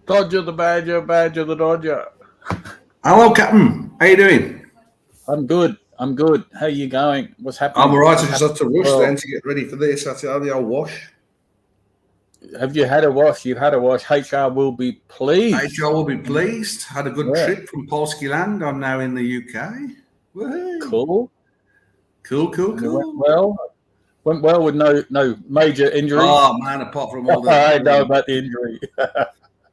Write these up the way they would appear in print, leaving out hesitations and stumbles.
Dodger the Badger, Badger the Dodger. Hello, Captain. How you doing? I'm good. How are you going? What's happening? I'm all right. I just had to rush then to get ready for this. That's the old wash. Have you had a wash? You've had a wash. HR will be pleased. HR will be pleased. Had a good trip from Polsky land. I'm now in the UK. Woo-hoo. Cool. Went well with no major injuries. Oh man, apart from all the I know about the injury.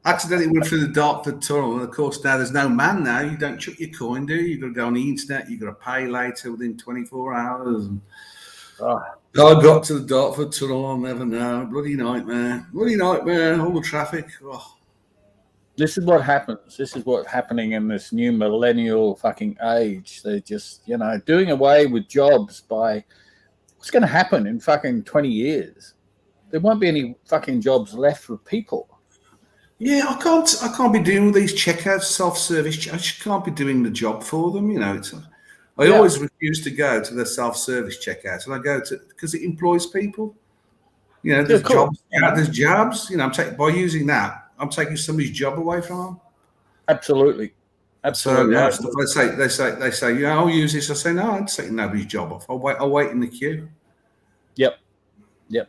Accidentally went through the Dartford tunnel, and of course now there's no man now. You don't chuck your coin, do you? You've got to go on the internet. You've got to pay later within 24 hours. And I got to the Dartford tunnel. I'll never know. Bloody nightmare. All the traffic. Oh. This is what happens. This is what's happening in this new millennial fucking age. They're just, doing away with jobs by what's going to happen in fucking 20 years. There won't be any fucking jobs left for people. Yeah, I can't be doing these checkouts, self-service. I just can't be doing the job for them. I always refuse to go to the self-service checkouts, and I go to because it employs people. There's jobs. There's jobs. By using that, I'm taking somebody's job away from them. Absolutely. So they say, I'll use this. I say, no, I'm taking nobody's job off. I'll wait in the queue. Yep.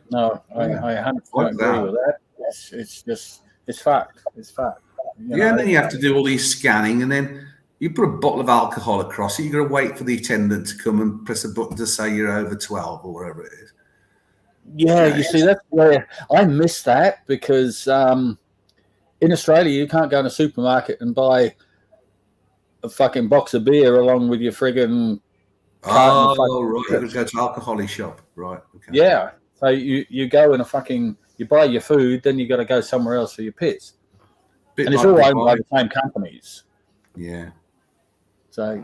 No, I 100% agree with that. It's just. It's fact. And then you have to do all these scanning, and then you put a bottle of alcohol across it. You've got to wait for the attendant to come and press a button to say you're over 12 or whatever it is. Yeah, you see, that's where I miss that because in Australia, you can't go in a supermarket and buy a fucking box of beer along with your friggin' right. You got to go to alcohol shop. Right. Okay. Yeah. So you go in you buy your food, then you got to go somewhere else for your piss. And it's all owned by the same companies. Yeah. So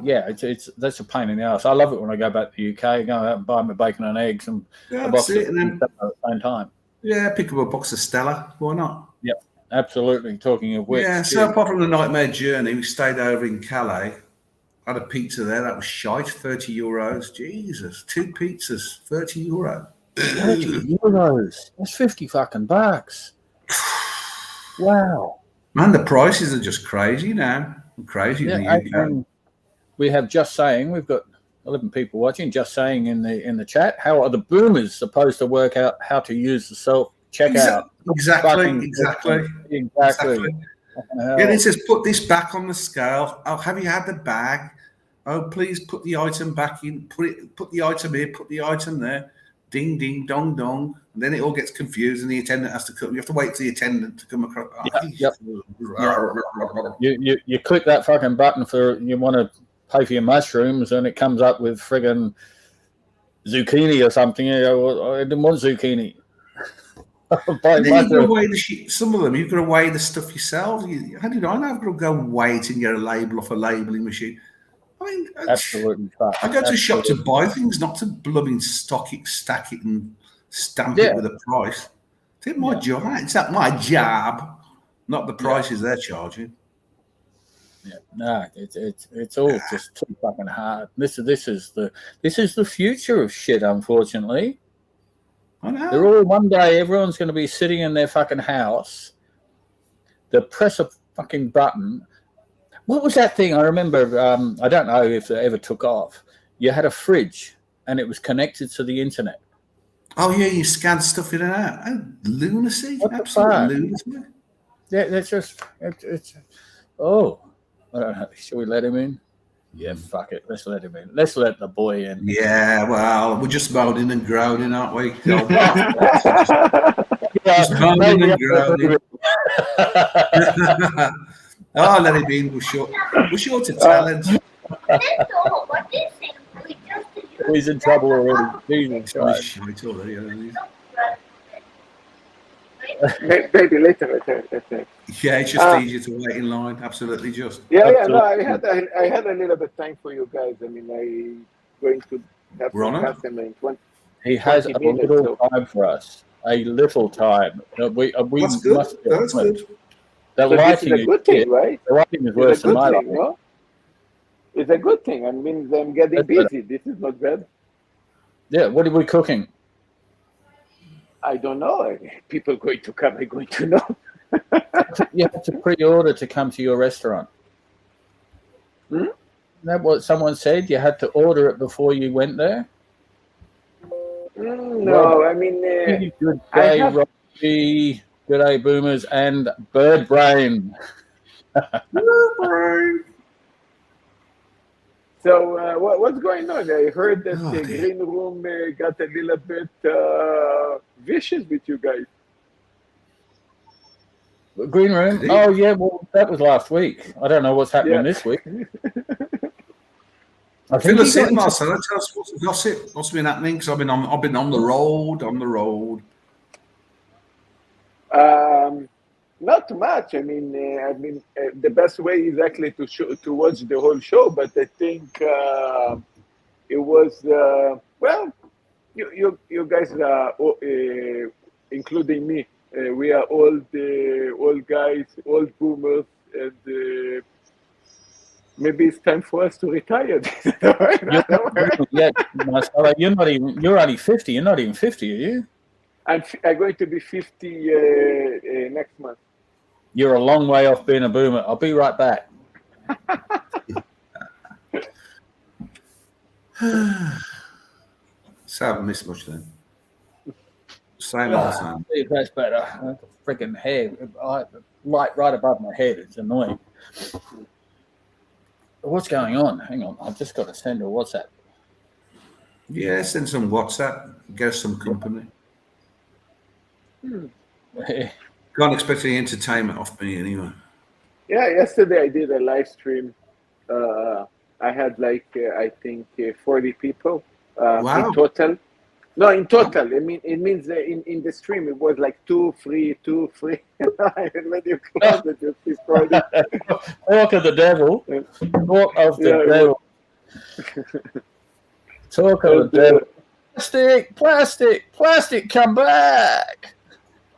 that's a pain in the ass. I love it when I go back to the UK, go out and buy my bacon and eggs and a box of and then, at the same time. Yeah, pick up a box of Stella. Why not? Yep, absolutely. Talking of which. Yeah, so apart from the nightmare journey, we stayed over in Calais. Had a pizza there. That was shite, €30. Jesus, 2 pizzas, €30. €30. That's 50 fucking bucks. Wow. Man, the prices are just crazy now. Crazy in the UK. We have Just Saying. We've got 11 people watching. Just Saying in the chat. How are the boomers supposed to work out how to use the self-checkout? Exactly. Yeah, it says put this back on the scale. Oh, have you had the bag? Oh, please put the item back in. Put the item here. Put the item there. Ding, ding, dong, dong. And then it all gets confused and the attendant has to come. You have to wait for the attendant to come across. Yep. You click that fucking button you want to pay for your mushrooms and it comes up with friggin' zucchini or something. You go, I didn't want zucchini. You've got to weigh some of them, you've got to weigh the stuff yourself. How did I know? I've got to go wait and get a label off a labelling machine. Absolutely. I go to a shop to buy things, not to blooming stock it, stack it, and stamp it with a price. It's my job. It's not my job, not the prices they're charging. Yeah, no, it's all just too fucking hard. This is the future of shit, unfortunately. I know. They're all one day. Everyone's going to be sitting in their fucking house. They press a fucking button. What was that thing? I remember. I don't know if it ever took off. You had a fridge, and it was connected to the internet. Oh yeah, you scan stuff in and out. Oh, lunacy! What the Absolute fuck? lunacy. Yeah, that's just. It's. Oh, I don't know. Should we let him in? Yeah, fuck it. Let's let him in. Let's let the boy in. Yeah, well, we're just moaning and groaning, aren't we? Just moaning and groaning. Oh, let him in. We're short of talent. He's in trouble already. Jesus Christ. Shite already, hasn't Maybe later. he? Yeah, it's just easier to wait in line. Absolutely, just. Yeah. No, I had a little bit time for you guys. I mean, I'm going to have some customer in 20. He has a little time for us. A little time. We That's good. must That's good. The So lighting this is a good thing, right? The lighting is It's worse a than good my thing, lighting. no? It's a good thing. I mean, I'm getting That's busy. This is not bad. Yeah, what are we cooking? I don't know. People going to come are going to know. You have to pre-order to come to your restaurant. Isn't that what someone said? You had to order it before you went there? No, I mean... good day, Robbie. Good day, Boomerzzz. And Bird Brain. Bird Brain. So what's going on? I heard that the green room got a little bit vicious with you guys. Green room? Oh, yeah, well, that was last week. I don't know what's happening this week. I think Fill us in, Marcel. Tell us what's the gossip. What's been happening? Because I've been on the road. Not much. I mean, the best way is actually to watch the whole show. But I think it was well. You guys, including me, we are old guys, old boomers, and maybe it's time for us to retire. You're only 50. You're not even 50, are you? I'm going to be 50 next month. You're a long way off being a boomer. I'll be right back. So I haven't missed much then. Same old same. That's better. Freaking hair, light right above my head. It's annoying. What's going on? Hang on. I've just got to send her WhatsApp. Yeah, send some WhatsApp. Get us some company. Can't expect any entertainment off me anyway. Yeah, yesterday I did a live stream. I had I think 40 people in total. No, in total. I mean, it means in the stream it was like 2 free. When you close it, you see 40. Talk of the devil. Talk of the devil. Talk of the devil. Plastic, come back.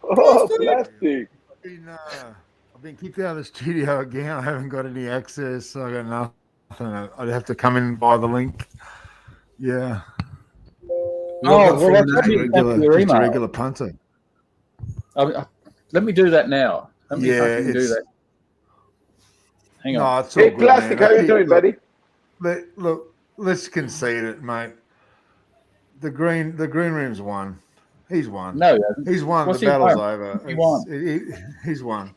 Oh, plastic. I've been kicked out of the studio again. I haven't got any access. I got nothing. I'd have to come in and buy the link. Yeah. Regular punter. Let me do that now. Let me fucking do that. Hang on. It's all hey, good, Plastic, man. how you doing, buddy? Look, let's concede it, mate. The green room's won. He's won. No, he's won. The battle's over. He's won.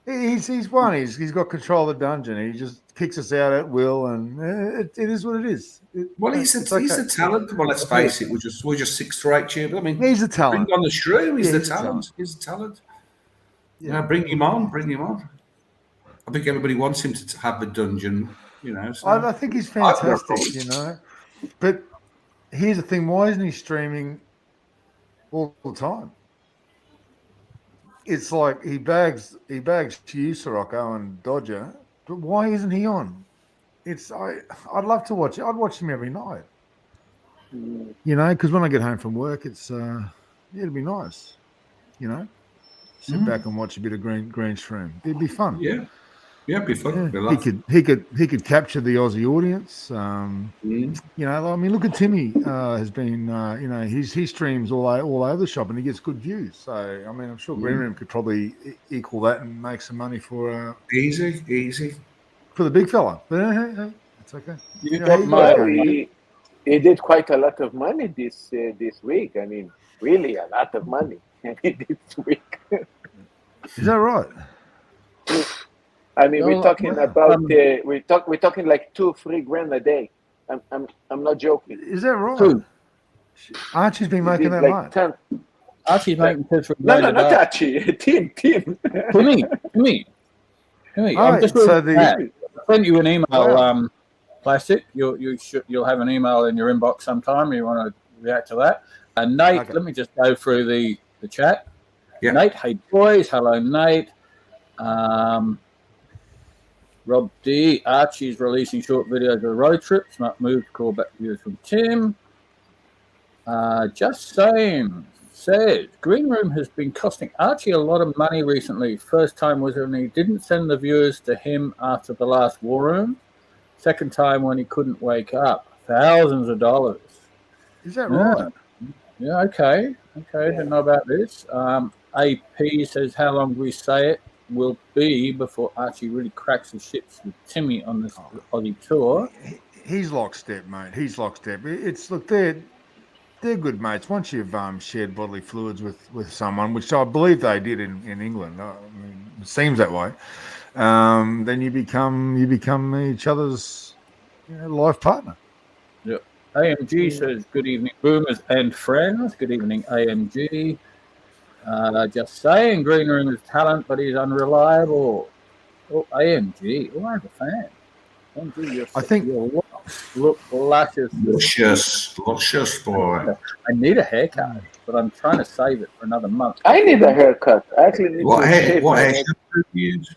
He's won. He's got control of the dungeon. He just kicks us out at will, and it is what it is. He's the talent. Well, let's face it. We're just 6 to 8 cheers. I mean, he's the talent. Bring on the shrew. He's the talent. He's the talent. Yeah, bring him on. I think everybody wants him to have the dungeon. So. I think he's fantastic. But here's the thing: why isn't he streaming all the time? It's like he bags you, Sirocco, and Dodger, but why isn't he on? I'd love to watch it. I'd watch him every night. Because when I get home from work, it's it'd be nice. Sit back and watch a bit of green stream. It'd be fun. Yeah. Yeah, be fun. He could capture the Aussie audience. You know, I mean, look at Timmy. Has been you know, he streams all over the shop and he gets good views. So I mean, I'm sure Green Room could probably equal that and make some money for easy for the big fella. But hey, it's okay. He did quite a lot of money this week. I mean, really a lot of money this week. Is that right? I mean, we're talking about we're talking like 2-3 grand a day. I'm not joking. Is that right? Archie's been making that like much. Archie's making 2-3 No, grand. not Archie. Tim. Timmy. I'm just I sent you an email. Plastic. You'll have an email in your inbox sometime. You want to react to that? And Nate, okay. Let me just go through the chat. Yeah. Nate, hey boys, hello Nate. Rob D. Archie's releasing short videos of road trips. Not moved. Call back views from Tim. Just saying. Says Green Room has been costing Archie a lot of money recently. First time was when he didn't send the viewers to him after the last War Room. Second time when he couldn't wake up. Thousands of dollars. Is that right? Yeah, okay. Didn't know about this. AP says, how long do we say it will be before Archie really cracks his ships with Timmy on this Aussie tour? He's lockstep, mate. He's lockstep. It's look, they're good mates. Once you've shared bodily fluids with someone, which I believe they did in England. I mean, it seems that way. Then you become each other's life partner. Yep. AMG says, good evening, boomers and friends. Good evening, AMG. Just saying, Green Room is talent, but he's unreliable. Oh, AMG. Oh, I'm a fan. AMG, I think look luscious. Luscious boy. I need a haircut, but I'm trying to save it for another month. I need a haircut. I actually need what haircut do you use?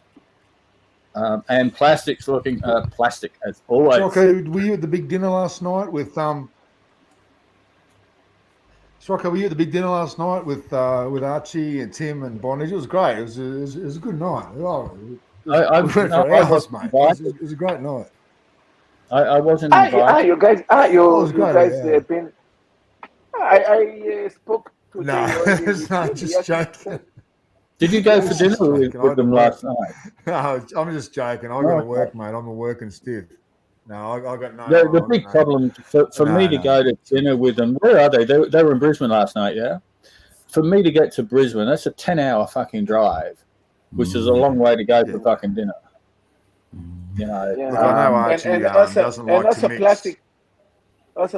And Plastic's looking plastic as always. Socko, were you at the big dinner last night with Socko, were you at the big dinner last night with Archie and Tim and Bondage? It was great. It was a good night. I went for hours, mate. It was a great night. I wasn't invited. You guys have been. I spoke to. No, it's not just joking. Did you go for dinner with them last night? No, I'm just joking. I got to work, mate. I'm a working stiff. No, I got no. The big problem for me to go to dinner with them. Where are they? They were in Brisbane last night. Yeah. For me to get to Brisbane, that's a 10-hour fucking drive, which is a long way to go for fucking dinner. You know. Yeah. I know Archie doesn't like to mix.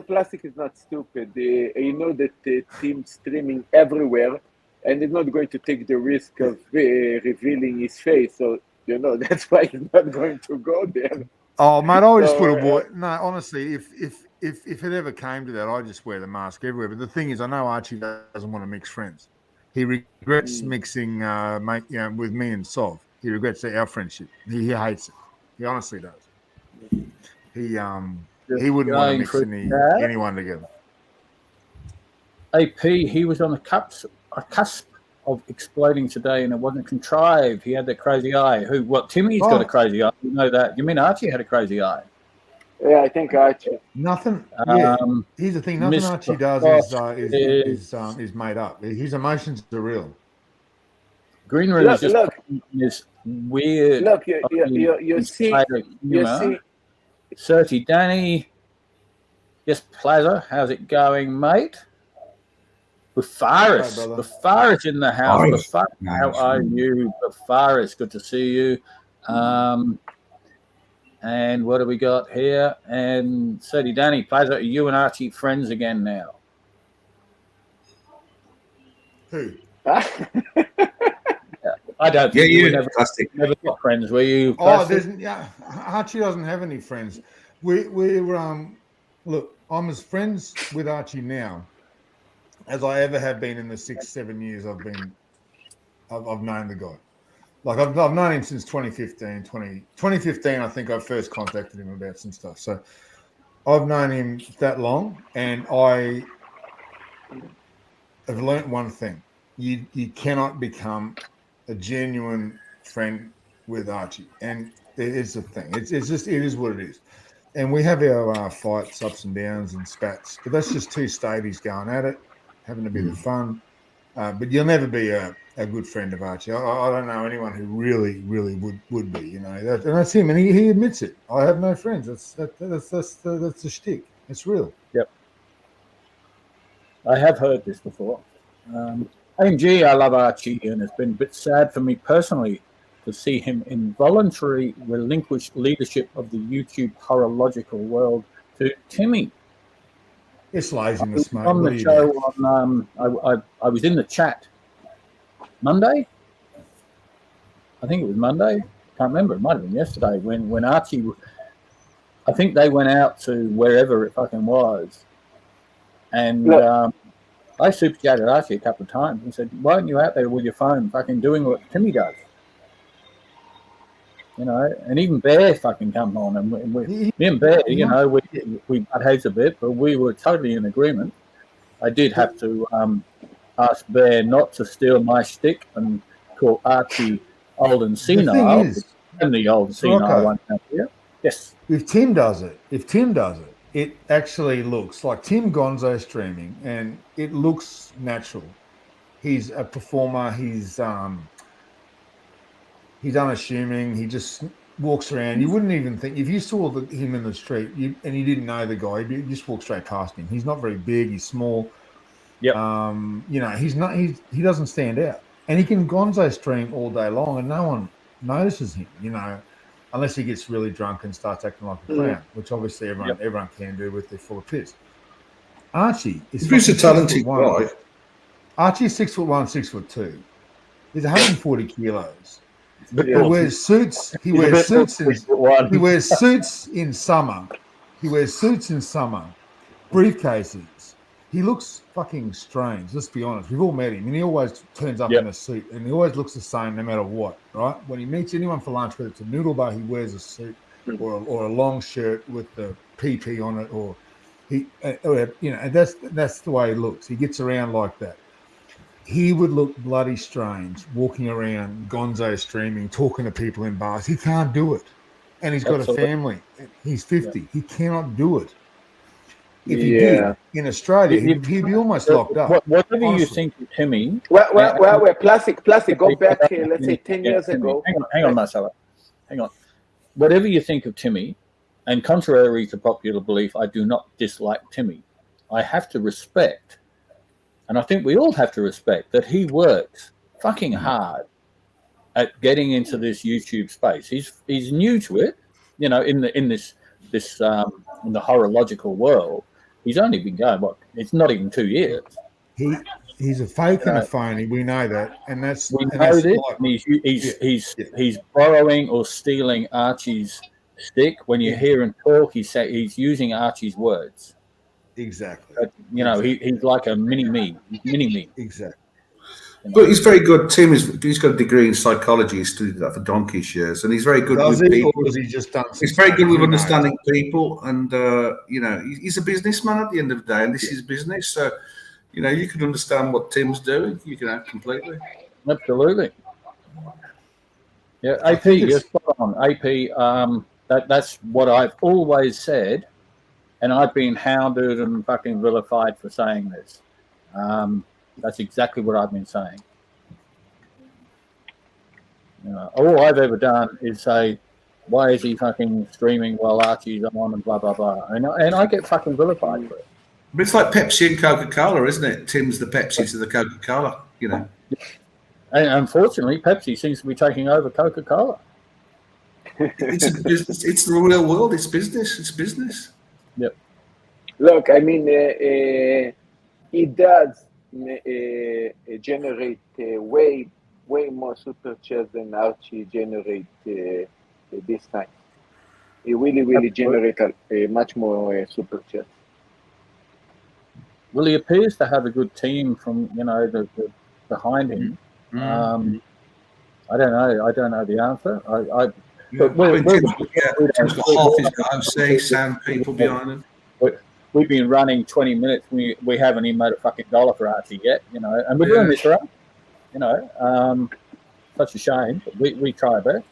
Plastic is not stupid. You know that the team's streaming everywhere. And he's not going to take the risk of revealing his face. So, that's why he's not going to go there. Oh, mate, I just would have bought... No, honestly, if it ever came to that, I'd just wear the mask everywhere. But the thing is, I know Archie doesn't want to mix friends. He regrets mixing with me and Sov. He regrets our friendship. He hates it. He honestly does. He wouldn't want to mix anyone together. AP, he was on the cusp of exploding today, and it wasn't contrived. He had that crazy eye. Timmy's got a crazy eye. You know that. You mean Archie had a crazy eye? Yeah, I think Archie. Nothing. Here's the thing. Nothing Archie does is made up. His emotions are real. Green Room is just this weird. Look, you see. Certi Danny. Yes, Plaza. How's it going, mate? Bufaris in the house. Bufaris, how are you? Bufaris, good to see you. And what do we got here? And Certi Danny, Plaza, are you and Archie friends again now? Who? I don't think you never got friends, were you? Archie doesn't have any friends. Look, I'm as friends with Archie now as I ever have been in the 6-7 years I've known the guy. Like I've known him since 2015. 2015, I think I first contacted him about some stuff. So I've known him that long, and I have learnt one thing: you cannot become a genuine friend with Archie, and it's the thing. It is what it is. And we have our fights, ups and downs, and spats, but that's just two stabies going at it, having a bit of fun. But you'll never be a good friend of Archie. I don't know anyone who really would be. And that's him, and he admits it. I have no friends. That's the shtick. It's real. Yep. I have heard this before. AMG, I love Archie, and it's been a bit sad for me personally to see him involuntarily relinquish leadership of the YouTube horological world to Timmy. It's laziness, mate. On the show, I was in the chat Monday. I think it was Monday. Can't remember. It might have been yesterday when Archie. I think they went out to wherever it fucking was, and I super chatted Archie a couple of times and said, "Why aren't you out there with your phone, fucking doing what Timmy does?" And even Bear fucking come on, and me and Bear, we butt heads a bit, but we were totally in agreement. I did have to ask Bear not to steal my shtick and call Archie old and senile. And the old senile one out here. Yes. If Tim does it, it actually looks like Tim Gonzo streaming, and it looks natural. He's a performer. He's unassuming. He just walks around. You wouldn't even think, if you saw him in the street and you didn't know the guy, you just walk straight past him. He's not very big. He's small. Yeah. He's not. He doesn't stand out, and he can Gonzo stream all day long, and no one notices him. Unless he gets really drunk and starts acting like a clown, which obviously everyone can do if they're full of piss. Archie is a talented guy. Archie's 6'1", 6'2". He's 140 kilos. He wears suits. He wears suits in summer. Briefcases. He looks fucking strange. Let's be honest. We've all met him, and he always turns up in a suit, and he always looks the same no matter what. Right? When he meets anyone for lunch, whether it's a noodle bar, he wears a suit or a long shirt with the PP on it, or that's the way he looks. He gets around like that. He would look bloody strange walking around Gonzo streaming, talking to people in bars. He can't do it. And he's got a family. He's 50. Yeah. He cannot do it. If he did in Australia, he'd be almost locked up. Whatever you think of Timmy. Well, plastic. Go back, let's say 10 years ago. Hang on, Marcelo. Hang on. Whatever you think of Timmy, and contrary to popular belief, I do not dislike Timmy. I have to respect, and I think we all have to respect, that he works fucking hard at getting into this YouTube space. He's new to it, in the horological world. He's only been going, it's not even 2 years. He's a fake and a phony. We know that, and that's we know this. And he's borrowing or stealing Archie's stick. When you hear him talk, he's using Archie's words. Exactly. But, he's like a mini me. Exactly. But he's very good. Tim he's got a degree in psychology. He studied that for donkey's years, and he's very good with people. He's very good with understanding people, and he's a businessman at the end of the day, and this is business. So, you can understand what Tim's doing. You can act completely. Absolutely. Yeah, AP, you're spot on. AP, that's what I've always said, and I've been hounded and fucking vilified for saying this. That's exactly what I've been saying. All I've ever done is say, why is he fucking streaming while Archie's on and blah, blah, blah. And I get fucking vilified for it. But it's like Pepsi and Coca-Cola, isn't it? Tim's the Pepsi to the Coca-Cola, And unfortunately, Pepsi seems to be taking over Coca-Cola. It's a business. It's the real world. It's business. It's business. Yep. Look, I mean, it does generate way more super chats than Archie generate this time. It really generate a much more super chats. Well, he appears to have a good team from the behind him. Mm-hmm. I don't know the answer. Tim's got half his OC sound people behind him. We've been running 20 minutes. We haven't even made a fucking dollar for Archie yet, and we're doing this right. Such a shame. But we try our best.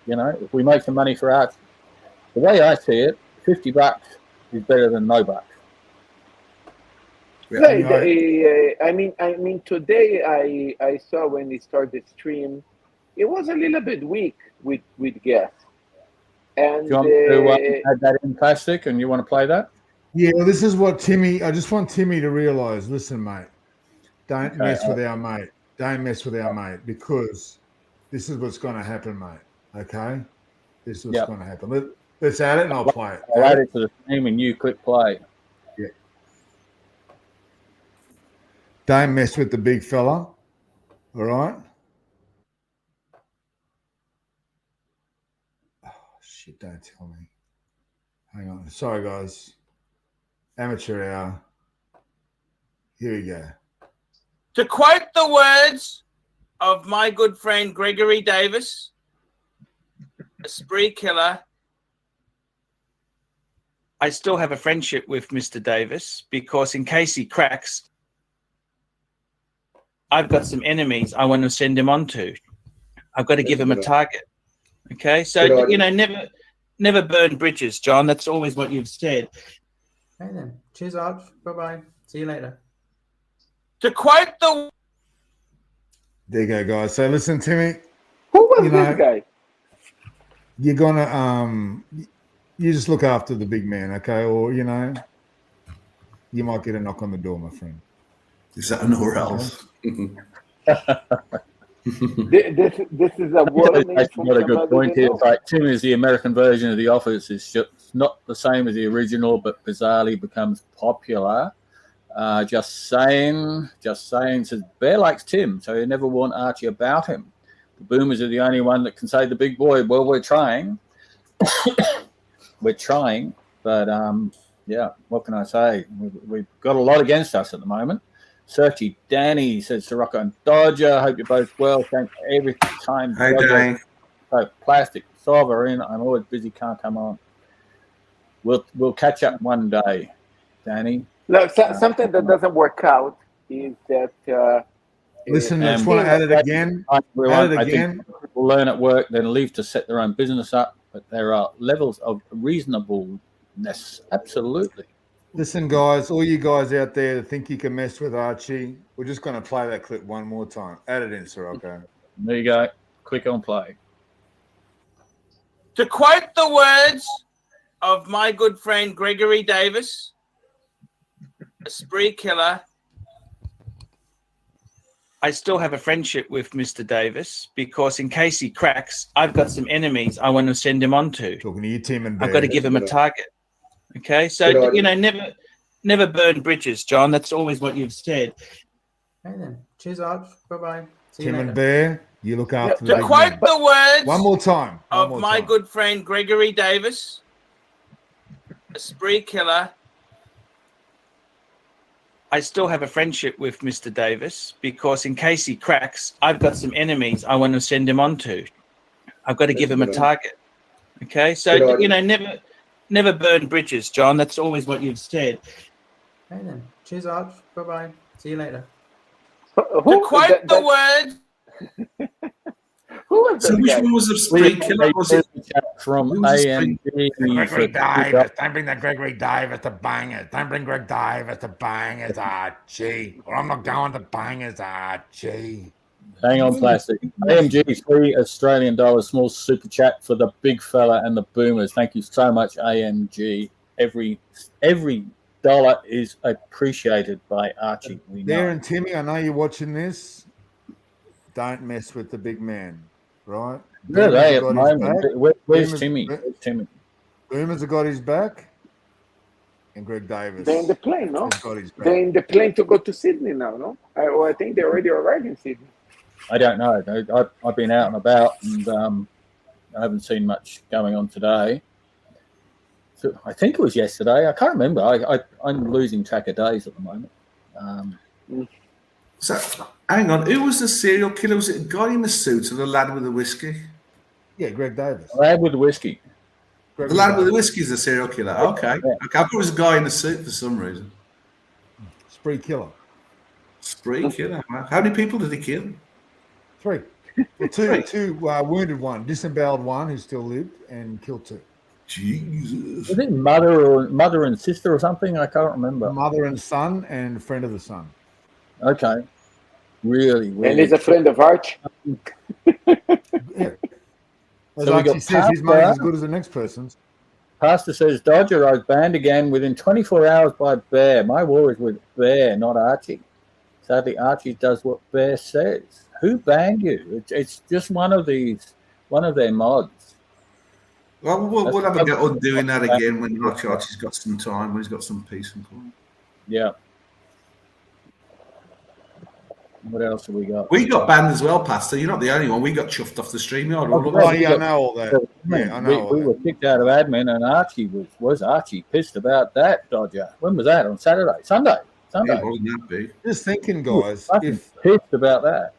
You know, if we make some money for Archie, the way I see it, $50 is better than no bucks. Yeah, I mean, today I saw when he started stream, it was a little bit weak with gas. And do you want to add that in plastic, and you want to play that? Yeah, well, this is what Timmy. I just want Timmy to realize. Listen, mate, don't mess with our mate. Don't mess with our mate, because this is what's going to happen, mate. Okay, this is what's going to happen. Let's add it, and I'll play it. I'll add it to the stream, and you click play. Yeah. Don't mess with the big fella. All right. Oh shit! Don't tell me. Hang on. Sorry, guys. Amateur hour. Here we go. To quote the words of my good friend Gregory Davis, a spree killer, I still have a friendship with Mr. Davis, because in case he cracks, I've got some enemies I want to send him on to. I've got to give him a target. Okay? So, you know, never burn bridges, John. That's always what you've said. Okay then. Cheers, Arch. Bye-bye. See you later. To quote the... There you go, guys. So listen to me. Who was this guy? You're gonna you just look after the big man, okay? Or you know, you might get a knock on the door, my friend. Is that nowhere else? This is a warning. That's not a good point here. Like, Tim is the American version of The Office. It's just not the same as the original, but bizarrely becomes popular. Just saying, says Bear likes Tim, so he never warned Archie about him. The Boomers are the only one that can say the big boy. Well, we're trying. We're trying, but yeah, what can I say? We've got a lot against us at the moment. Searchy Danny says Sirocco and Dodger, hope you're both well. Thanks for every time. Hey, Danny. So plastic, sovereign. I'm always busy, can't come on. We'll catch up one day, Danny. Look, something that doesn't work out is that. Listen, I just want to add it again. I think people learn at work, then leave to set their own business up. But there are levels of reasonableness. Absolutely. Listen, guys, all you guys out there that think you can mess with Archie, we're just going to play that clip one more time. Add it in, Sirocco. There you go. Click on play. To quote the words of my good friend Gregory Davis, a spree killer, I still have a friendship with Mr. Davis, because in case he cracks, I've got some enemies I want to send him on to. Talking to you, Tim and Bear. I've got to give him a target. Okay, so you know, never burn bridges, John. That's always what you've said. Okay then. Cheers, Arch. Bye-bye. See Tim you later. and Bear, you look after To the quote man. the words one more time of my good friend Gregory Davis, a spree killer, I still have a friendship with Mr. Davis, because in case he cracks, I've got some enemies I want to send him on to. I've got to give him a target. Okay, so you know, never burn bridges, John. That's always what you've said. Okay then. Cheers, Arch. Bye-bye. See you later. To quote the words... Who was So that which guy? one was the spree killer? Was it from Who was the AMG? Gregory Davis. Don't bring that Gregory Davis to bangers. Don't bring Greg Davis to bangers, Archie. Or I'm not going to bangers, Archie. Hang on, plastic. AMG, $3 Australian, small super chat for the big fella and the Boomers. Thank you so much, AMG. Every dollar is appreciated by Archie. We know. Darren, Timmy, I know you're watching this. Don't mess with the big man, right? Where are they at the Boomers moment? got his back. Where's Timmy? Where's Timmy? Boomers have got his back, and Greg Davis. They're in the plane, no? has got his back. They're in the plane to go to Sydney now, no? I think they already arrived in Sydney. I don't know. I've been out and about, and I haven't seen much going on today. So I think it was yesterday. I can't remember. I'm losing track of days at the moment. So, hang on, who was the serial killer? Was it a guy in the suit or the lad with the whiskey? Yeah, Greg Davis. I had with the whiskey. The lad with the whiskey is the serial killer. Okay. Okay. I thought it was a guy in the suit for some reason. Spree killer. Spree killer. How many people did he kill? 3. Well, two wounded one, disemboweled one who still lived, and killed two. Jesus. I think mother and sister or something. I can't remember. Mother and son, and a friend of the son. Okay, really weird. And he's a friend of Arch. Yeah. As So we got Archie says, his money's as good as the next person's. Pastor says Dodger, I was banned again within 24 hours by Bear. My war is with Bear, not Archie. Sadly, Archie does what Bear says. Who banned you? It's just one of their mods. Well, we'll have a go on doing that again when Archie's got some time, when he's got some peace and quiet. Yeah. What else have we got? We got banned as well, Pastor. You're not the only one. We got chuffed off the StreamYard. I know all that. Yeah, I know. We were kicked out of admin, and Archie was Archie pissed about that, Dodger. When was that? On Sunday. It wasn't that big. Just thinking, guys, if pissed about that.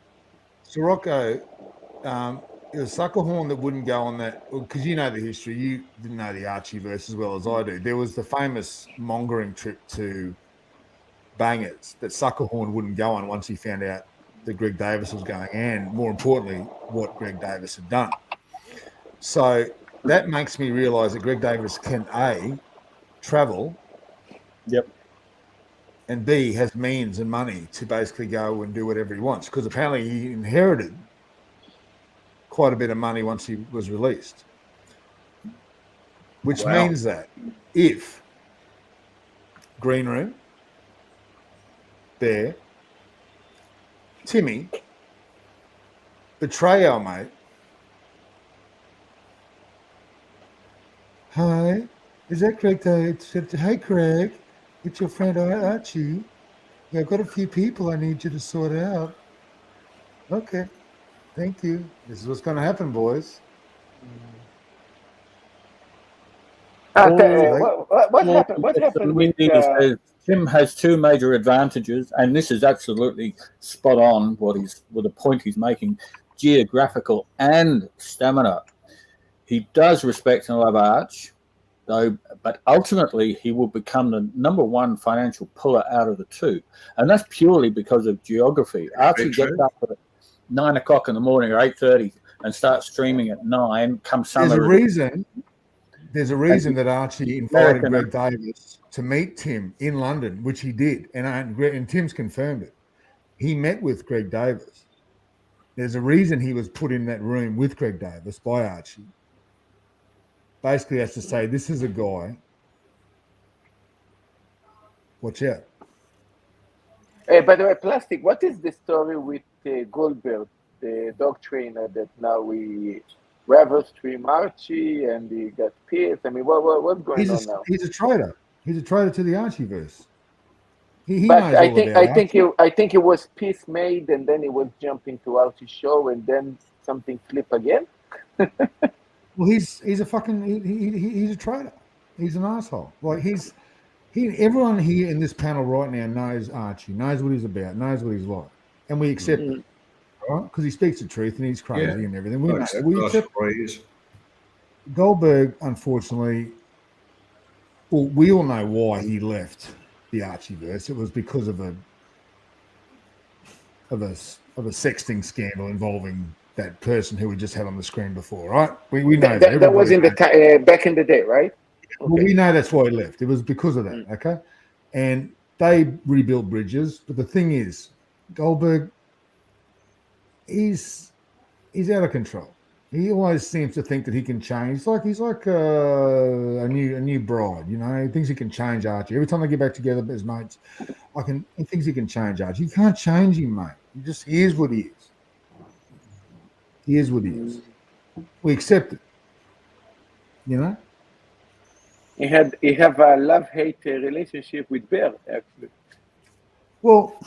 Sirocco, it was Suckerhorn that wouldn't go on that, because you know the history. You didn't know the Archieverse as well as I do. There was the famous mongering trip to Bangers that Suckerhorn wouldn't go on once he found out that Greg Davis was going, and more importantly, what Greg Davis had done. So that makes me realise that Greg Davis can A, travel, yep, and B, has means and money to basically go and do whatever he wants, because apparently he inherited quite a bit of money once he was released, which means that if Green Room, Bear, Timmy, Betrayal, mate. Hi, is that Craig? Hi, Craig. It's your friend Archie. Yeah, I've got a few people I need you to sort out. Okay, thank you. This is what's going to happen, boys. What happened? What happened with, Tim has two major advantages, and this is absolutely spot on. The point he's making: geographical and stamina. He does respect and love Arch, though, but ultimately he will become the number one financial puller out of the two, and that's purely because of geography. Archie gets up at 9 o'clock in the morning or 8:30 and starts streaming at 9. Come summer, There's a reason that Archie invited Greg Davis to meet Tim in London, which he did, and Tim's confirmed it. He met with Greg Davis. There's a reason he was put in that room with Greg Davis by Archie. Basically, has to say, this is a guy. Watch out. Hey, by the way, Plastic, what is the story with Goldberg, the dog trainer that now we rather stream Archie and he got pissed? I mean, what's going on now? He's a traitor. He's a traitor to the Archieverse. He but knows I think it was peace made, and then he was jumping to Archie's show, and then something flipped again. Well, he's a fucking he's a traitor. He's an asshole. Like everyone here in this panel right now knows Archie, knows what he's about, knows what he's like, and we accept it, right? Because he speaks the truth and he's crazy and everything. We know that. We accept Goldberg, unfortunately. Well, we all know why he left the Archieverse. It was because of a sexting scandal involving that person who we just had on the screen before, right? We know that was in the back in the day, right? Well, we know that's why he left. It was because of that, okay? And they rebuilt bridges, but the thing is, Goldberg, he's out of control. He always seems to think that he can change. He's like a new bride, you know. He thinks he can change Archie. Every time they get back together as mates, he thinks he can change Archie. You can't change him, mate. He is what he is. He is what he is. We accept it. You know? He have a love-hate relationship with Bear, actually. Well,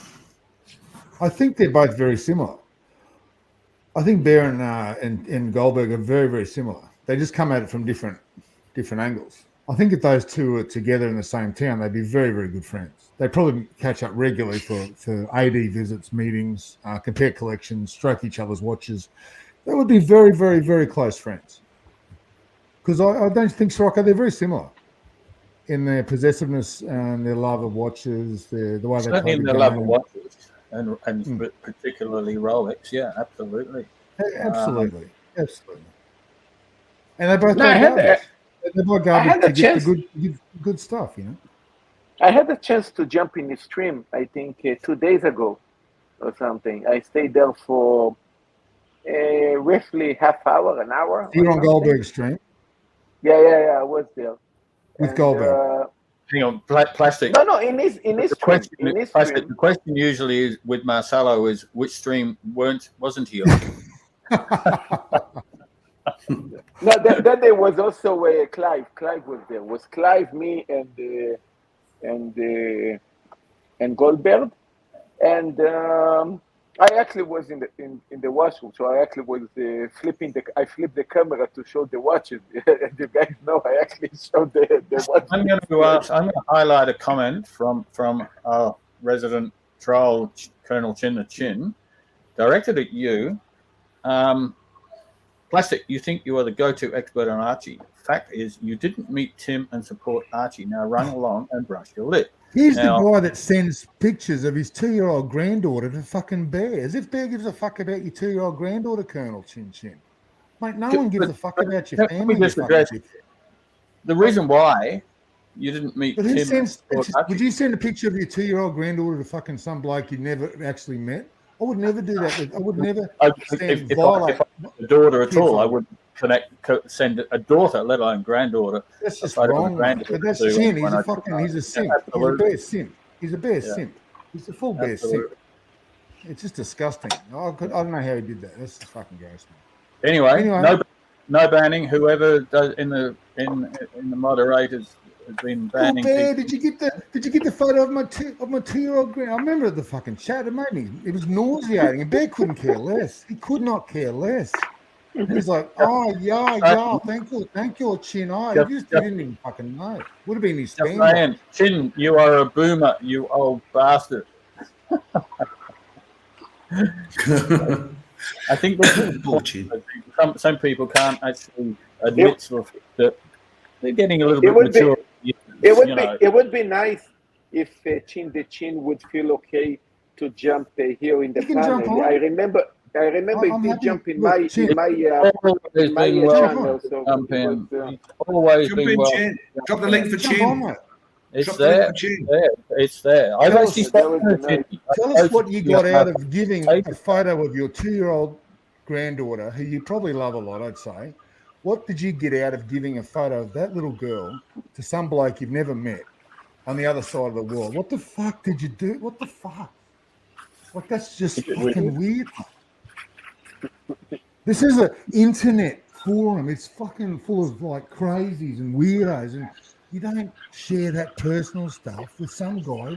I think they're both very similar. I think Bear and Goldberg are very, very similar. They just come at it from different angles. I think if those two were together in the same town, they'd be very, very good friends. They'd probably catch up regularly for AD visits, meetings, compare collections, stroke each other's watches. They would be very, very, very close friends. Because I don't think Sirocco, they're very similar in their possessiveness and their love of watches, the way they play the game. Their love of watches and particularly Rolex. Yeah, absolutely. Absolutely. And they both No, I had to a get chance. the good stuff, you know. I had a chance to jump in his stream, I think 2 days ago or something. I stayed there for roughly half hour, an hour. You're on Goldberg's stream? Yeah, I was there. With Goldberg? Hang on, plastic. No, in his stream. The question usually is with Marcelo is which stream wasn't he on? No, that day was also Clive. Clive was there. Was Clive, me, and Goldberg, and I actually was in the washroom, so I actually was I flipped the camera to show the watches. The guys know I actually showed the watches. I'm going to highlight a comment from our resident troll, Colonel Chin the Chin, directed at you. Plastic, you think you are the go-to expert on Archie. Fact is, you didn't meet Tim and support Archie. Now run along and brush your lip. He's the guy that sends pictures of his 2-year-old granddaughter to fucking Bear. As if Bear gives a fuck about your 2-year-old granddaughter, Colonel Chin Chin. Mate, no one gives a fuck about your family. The reason why you didn't meet Tim. Would you send a picture of your 2-year-old granddaughter to fucking some bloke you never actually met? I would never do that. I would never violate a daughter at all. I would send a daughter, let alone granddaughter. That's just wrong. But that's Chin. He's a simp. He's a bear simp. He's a bear simp. He's a full bear simp. It's just disgusting. I don't know how he did that. That's just fucking gross, man. Anyway, no banning. Whoever does in the moderators has been banning. Bear, did you get the photo of my 2-year-old grand? I remember the fucking chat. It was nauseating. And Bear couldn't care less. He could not care less. He was like, "Oh yeah, thank you, Chin." He just didn't even fucking know. Would have been his family. Chin, you are a boomer, you old bastard. I think some people can't actually admit that they're getting a little bit mature. It would be nice if Chin the Chin would feel okay to jump here in the panel. I remember he did jump in my channel. So always been well. Drop the link for Chin. It's there. It's there. I've actually tell us what you got out of giving a photo of your 2-year-old granddaughter, who you probably love a lot, I'd say. What did you get out of giving a photo of that little girl to some bloke you've never met on the other side of the world? What the fuck did you do? What the fuck? Like, that's just fucking weird. This is an internet forum. It's fucking full of like crazies and weirdos, and you don't share that personal stuff with some guy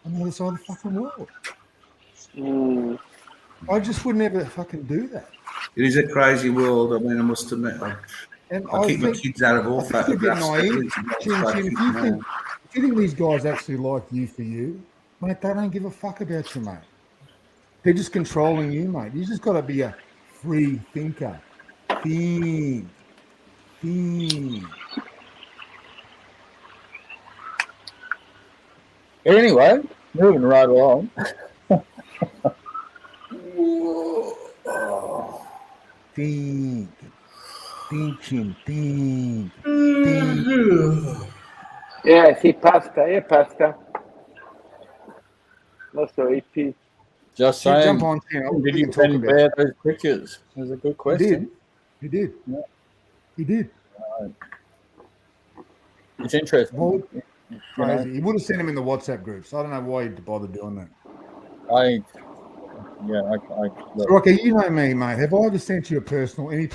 on the other side of the fucking world. I just would never fucking do that. It is a crazy world. I mean, I must admit. I keep my kids out of all photographs. If you think these guys actually like you for you, mate, they don't give a fuck about you, mate. They're just controlling you, mate. You just got to be a free thinker. Think. Anyway, moving right along. Think. Yeah, see pasta. Also EP. Just saying. Jump on channel. Did you send Bear those pictures? That's a good question. He did. Yeah. He did. It's interesting. Crazy. He would have sent him in the WhatsApp groups. I don't know why he'd bother doing that. Rocky, you know me, mate. Have I ever sent you any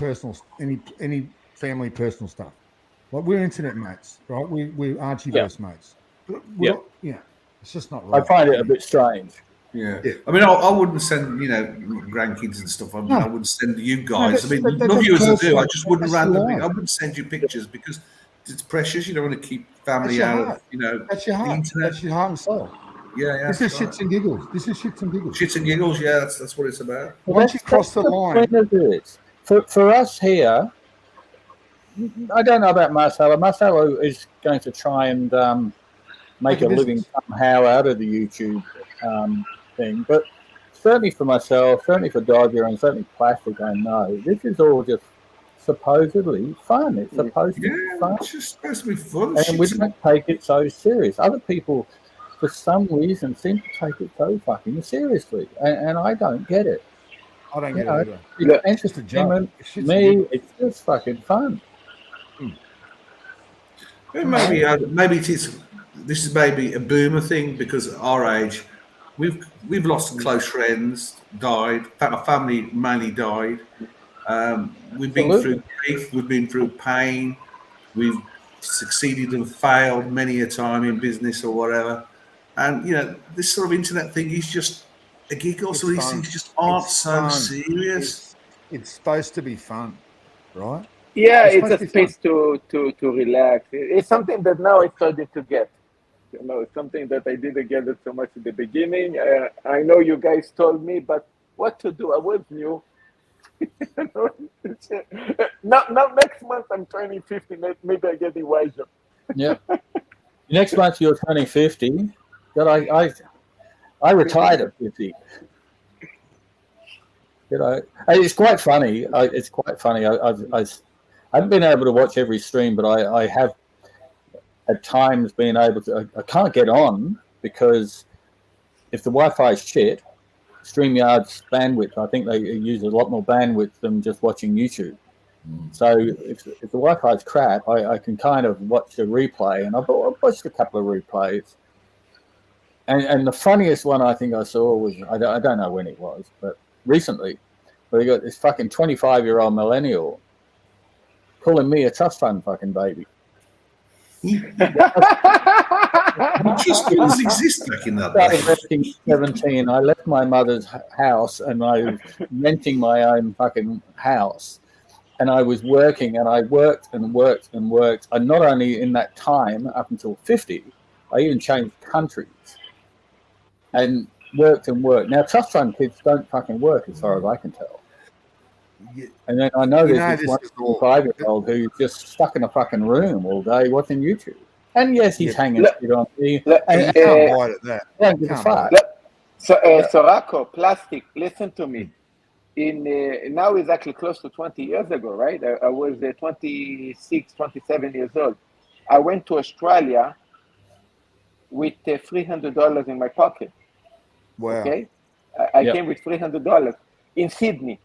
family personal stuff? Like, we're internet mates, right? We're Archieverse mates. Yeah, it's just not right. I find it a bit strange. Yeah. I mean, I wouldn't send, grandkids and stuff. I wouldn't send you guys. Love you as I do. I just wouldn't randomly. I wouldn't send you pictures because it's precious. You don't want to keep family out of, That's your heart. The internet. That's your heart and soul. Yeah. This is shits and giggles. Shits and giggles. Yeah, that's what it's about. Once you cross the line, for us here, I don't know about Marcelo. Marcelo is going to try and make a living somehow out of the YouTube thing, but certainly for myself, certainly for Dodger, and certainly Plastic, I know this is all just supposedly fun. It's supposed to be fun. It's just supposed to be fun. And we don't take it so serious. Other people, for some reason, seem to take it so fucking seriously, and I don't get it. I don't get it either. It's just a joke. Me, it's just fucking fun. Maybe it is. This is maybe a boomer thing because at our age, we've lost close friends, died. In fact, our family mainly died. We've been through grief. We've been through pain. We've succeeded and failed many a time in business or whatever. And this sort of internet thing is just a giggle. So these things just aren't so serious. It's supposed to be fun, right? Yeah, it's a space to relax. It's something that now I started to get. It's something that I didn't get it so much in the beginning. I know you guys told me, but what to do? I was new. Now next month I'm turning 50. Maybe I get wiser. Yeah. Next month you're turning 50. But I retired at 50. It's quite funny. It's quite funny. I haven't been able to watch every stream, but I have at times been able to. I can't get on because if the Wi-Fi is shit, StreamYard's bandwidth, I think they use a lot more bandwidth than just watching YouTube. So if the Wi-Fi is crap, I can kind of watch the replay, and I've watched a couple of replays. And the funniest one I think I saw was, I don't know when it was, but recently, where they got this fucking 25-year-old millennial calling me a trust fund fucking baby. Trust funds exist back in that day. 17. I left my mother's house and I was renting my own fucking house. And I was working, and I worked and worked and worked. And not only in that time up until 50, I even changed countries and worked and worked. Now, trust fund kids don't fucking work as far as I can tell. And then I know there's this 5-year-old who's just stuck in a fucking room all day watching YouTube. And yes, he's hanging shit on me. And can't bite at that. Don't give a fuck. So Rocco, Plastic, listen to me. Now it's actually close to 20 years ago, right? I was 26, 27 years old. I went to Australia with $300 in my pocket. Wow. Okay, I came with $300 in Sydney.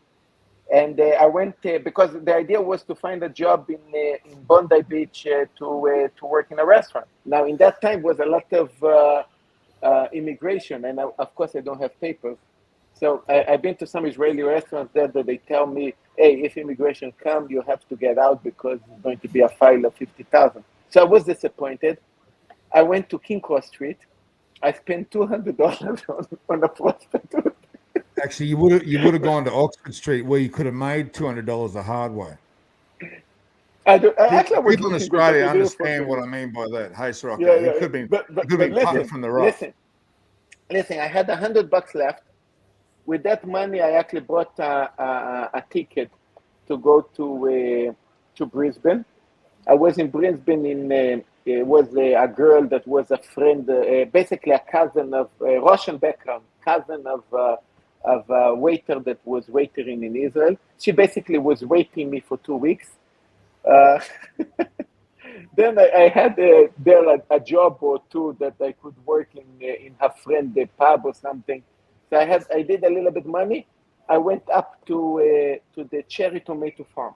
And I went because the idea was to find a job in Bondi Beach to work in a restaurant. Now, in that time was a lot of immigration, and of course I don't have papers. So I've been to some Israeli restaurants there that they tell me, hey, if immigration comes, you have to get out because it's going to be a fine of $50,000. So I was disappointed. I went to King Cross Street. I spent $200 on a prostitute. Actually, you would have gone to Oxford Street where you could have made $200 the hard way. People in Australia understand what I mean by that. Hey, Sirocco, it could have been cutting from the rough. Listen, I had $100 left. With that money, I actually bought a ticket to go to Brisbane. I was in Brisbane. It was a girl that was a friend, basically a cousin of Russian background, cousin of a waiter that was waitering in Israel. She basically was waiting me for 2 weeks. Then I had there a job or two that I could work in her friend pub or something. So I did a little bit of money. I went up to the cherry tomato farm,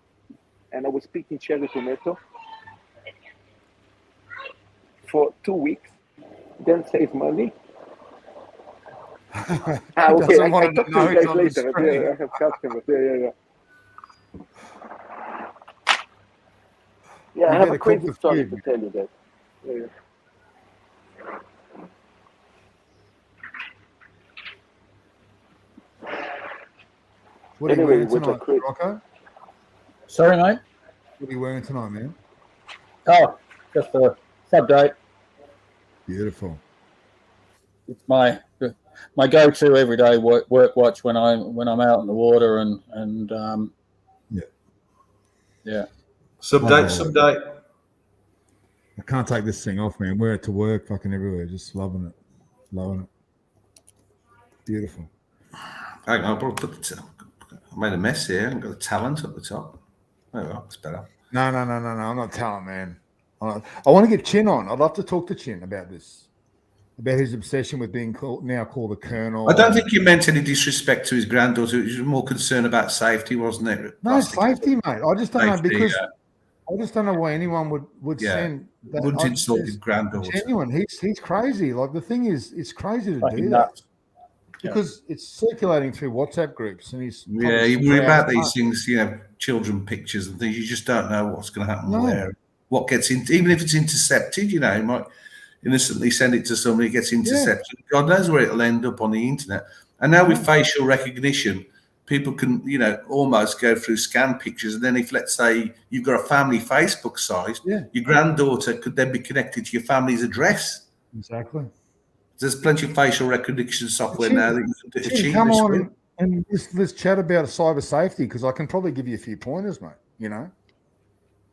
and I was picking cherry tomato for 2 weeks. Then save money. Okay, I talk to you guys later. Yeah, I have customers. Yeah, I have a crazy story to tell you that. Yeah. What are you wearing tonight, Rocco? Sorry, mate? What are you wearing tonight, man? Oh, just a sub-date. Beautiful. It's my go-to everyday work watch when I'm out in the water and yeah. Sub-date. I can't take this thing off, man. Wear it to work, fucking everywhere. Just loving it. Beautiful. Hang on, I made a mess here. I've got a talent at the top. Oh, well, it's better. No. I'm not talent, man. I want to get Chin on. I'd love to talk to Chin about this, about his obsession with being now called a colonel. I don't think you meant any disrespect to his granddaughter. He was more concerned about safety, wasn't it? No, safety, mate. I just don't know because I just don't know why anyone would send that. Wouldn't insult his granddaughter. Genuine. He's crazy. Like the thing is, it's crazy to do that. Because it's circulating through WhatsApp groups, and he's you worry about these things, children pictures and things. You just don't know what's going to happen there. What gets in, even if it's intercepted, you might innocently send it to somebody, gets intercepted. Yeah. God knows where it'll end up on the internet. And now with facial recognition, people can, almost go through scan pictures. And then if, let's say, you've got a family Facebook site, your granddaughter could then be connected to your family's address. Exactly. There's plenty of facial recognition software now that you can achieve. Come on and let's chat about cyber safety, because I can probably give you a few pointers, mate.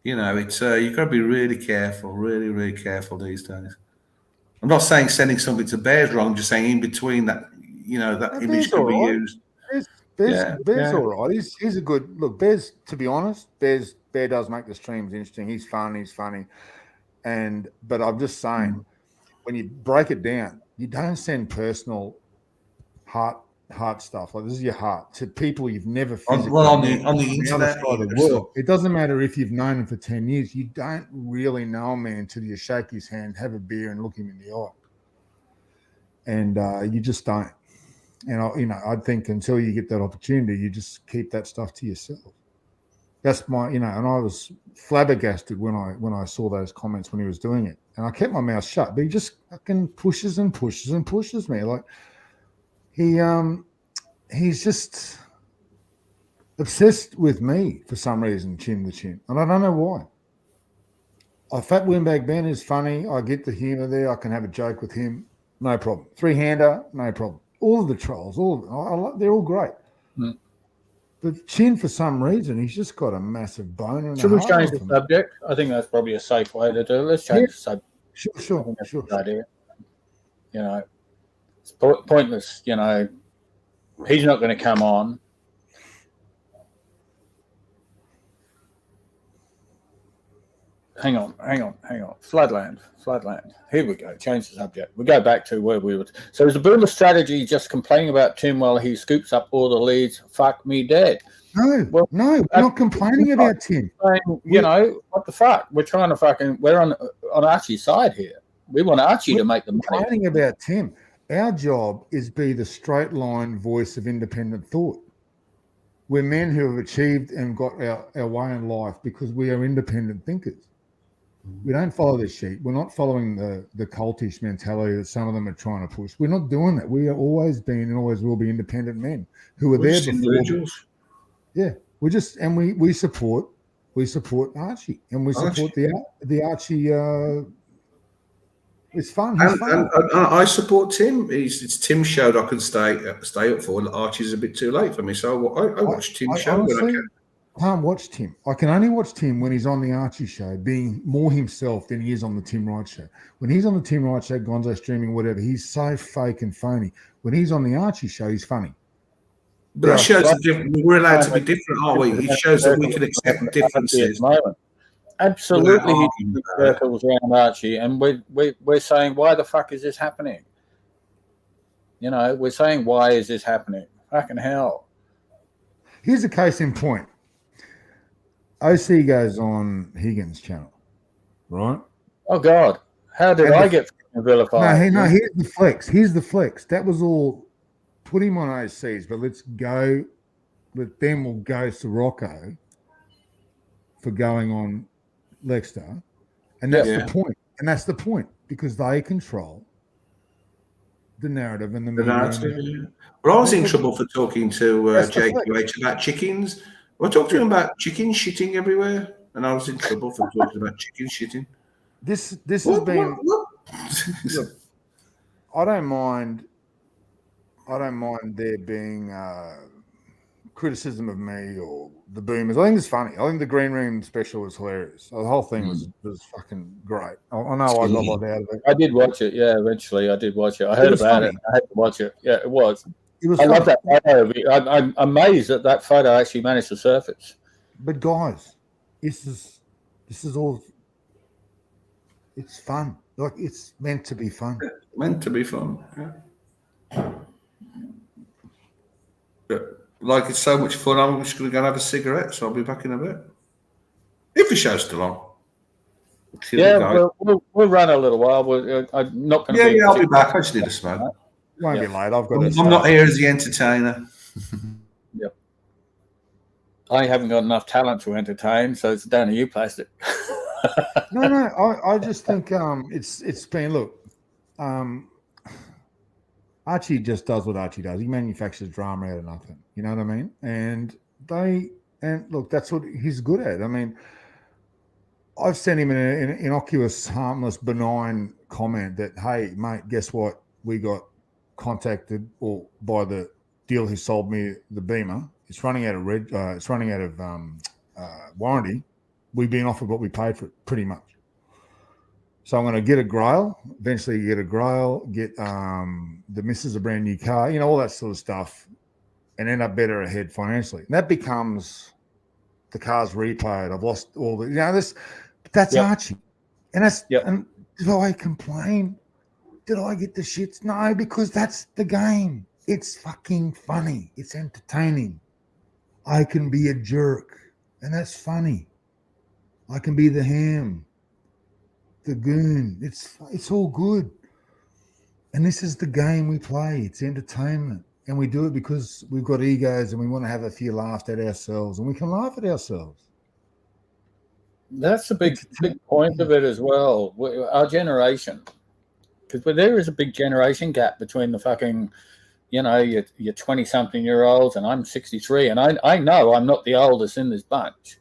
It's you've got to be really careful, really, really careful these days. I'm not saying sending something to Bear's wrong. I'm just saying in between that, that image can be used. Bear's all right. He's a good look. Bear's, to be honest, Bear does make the streams interesting. He's funny, but I'm just saying, when you break it down, you don't send personal heart stuff. Like, this is your heart to people you've never physically on the internet. It doesn't matter if you've known him for 10 years. You don't really know a man until you shake his hand, have a beer, and look him in the eye. And you just don't. And I think until you get that opportunity, you just keep that stuff to yourself. That's my, and I was flabbergasted when I saw those comments when he was doing it, and I kept my mouth shut. But he just fucking pushes and pushes and pushes me. Like he's just obsessed with me for some reason, chin to chin, and I don't know why. Fat Windbag Ben is funny. I get the humor there. I can have a joke with him, no problem. Three-hander, no problem. All of the trolls, they're all great. Mm. But Chin, for some reason, he's just got a massive bone. Should we change the subject? I think that's probably a safe way to do it. Let's change the subject. Sure. Good idea. It's pointless. He's not going to come on. Hang on. Floodland. Here we go. Change the subject. We go back to where we were. So is the Boomer strategy just complaining about Tim while he scoops up all the leads? Fuck me dead. No, we're not complaining about Tim. What the fuck? We're trying to we're on Archie's side here. We want Archie to make the money. We're complaining about Tim. Our job is be the straight line voice of independent thought. We're men who have achieved and got our way in life because we are independent thinkers. We don't follow the sheep. We're not following the cultish mentality that some of them are trying to push. We're not doing that. We have always been and always will be independent men who are there before. Individuals. Yeah, we support Archie, and we support the Archie. It's fun. And I support Tim. It's Tim's show that I can stay up for. Archie's a bit too late for me, so I watch Tim's show when I can. I can't watch Tim. I can only watch Tim when he's on the Archie show, being more himself than he is on the Tim Wright show. When he's on the Tim Wright show, Gonzo streaming, whatever, he's so fake and phony. When he's on the Archie show, he's funny. But that shows that we're allowed to be different, aren't we? It shows that we can accept differences. Absolutely, he's circles around Archie, and we're saying, why the fuck is this happening? We're saying, why is this happening? Fucking hell. Here's a case in point. OC goes on Higgins' channel, right? Oh God, how did I get vilified? No. Here's the flex. That was all. Put him on OCs, but let's go. But then we'll go Sirocco for going on Lexter, and that's the point. And that's the point because they control the narrative and the media. Well, I was in trouble for talking to JQH about chickens. I talked to him about chickens shitting everywhere, and I was in trouble for talking about chickens shitting. This has been. Look, I don't mind there being criticism of me or the Boomers. I think it's funny. I think the Green Room special was hilarious. The whole thing was fucking great. I know I got a lot out of it. I did watch it. Yeah, eventually I did watch it. I heard about it. I had to watch it. Yeah, it was. I love that photo. I'm amazed that that photo actually managed to surface. But guys, this is all. It's fun. Like, it's meant to be fun. Meant to be fun. Yeah. But, like, it's so much fun. I'm just going to go and have a cigarette, so I'll be back in a bit. If the show's still on. Yeah, we'll run a little while. I'm not going to. Yeah, I'll be back. I just need a smoke. Won't be late. I'm not here as the entertainer. Yep. I haven't got enough talent to entertain, so it's down to you, Plastic. No. I just think it's been, look, Archie just does what Archie does. He manufactures drama out of nothing. You know what I mean? And look, that's what he's good at. I mean, I've sent him an innocuous, harmless, benign comment that, hey, mate, guess what? We got contacted by the deal he sold me, the Beamer. It's running out of warranty. We've been offered what we paid for it, pretty much. So I'm going to get a Grail, eventually get a Grail, get the missus a brand new car, all that sort of stuff, and end up better ahead financially. And that becomes the car's replayed. I've lost all the, that's Archie. And that's, and did I complain? Did I get the shits? No, because that's the game. It's fucking funny. It's entertaining. I can be a jerk, and that's funny. I can be the ham, the goon. It's all good. And this is the game we play. It's entertainment. And we do it because we've got egos and we want to have a few laughs at ourselves, and we can laugh at ourselves. That's a big point of it as well. Our generation, because there is a big generation gap between the fucking, your 20-something-year-olds, and I'm 63, and I know I'm not the oldest in this bunch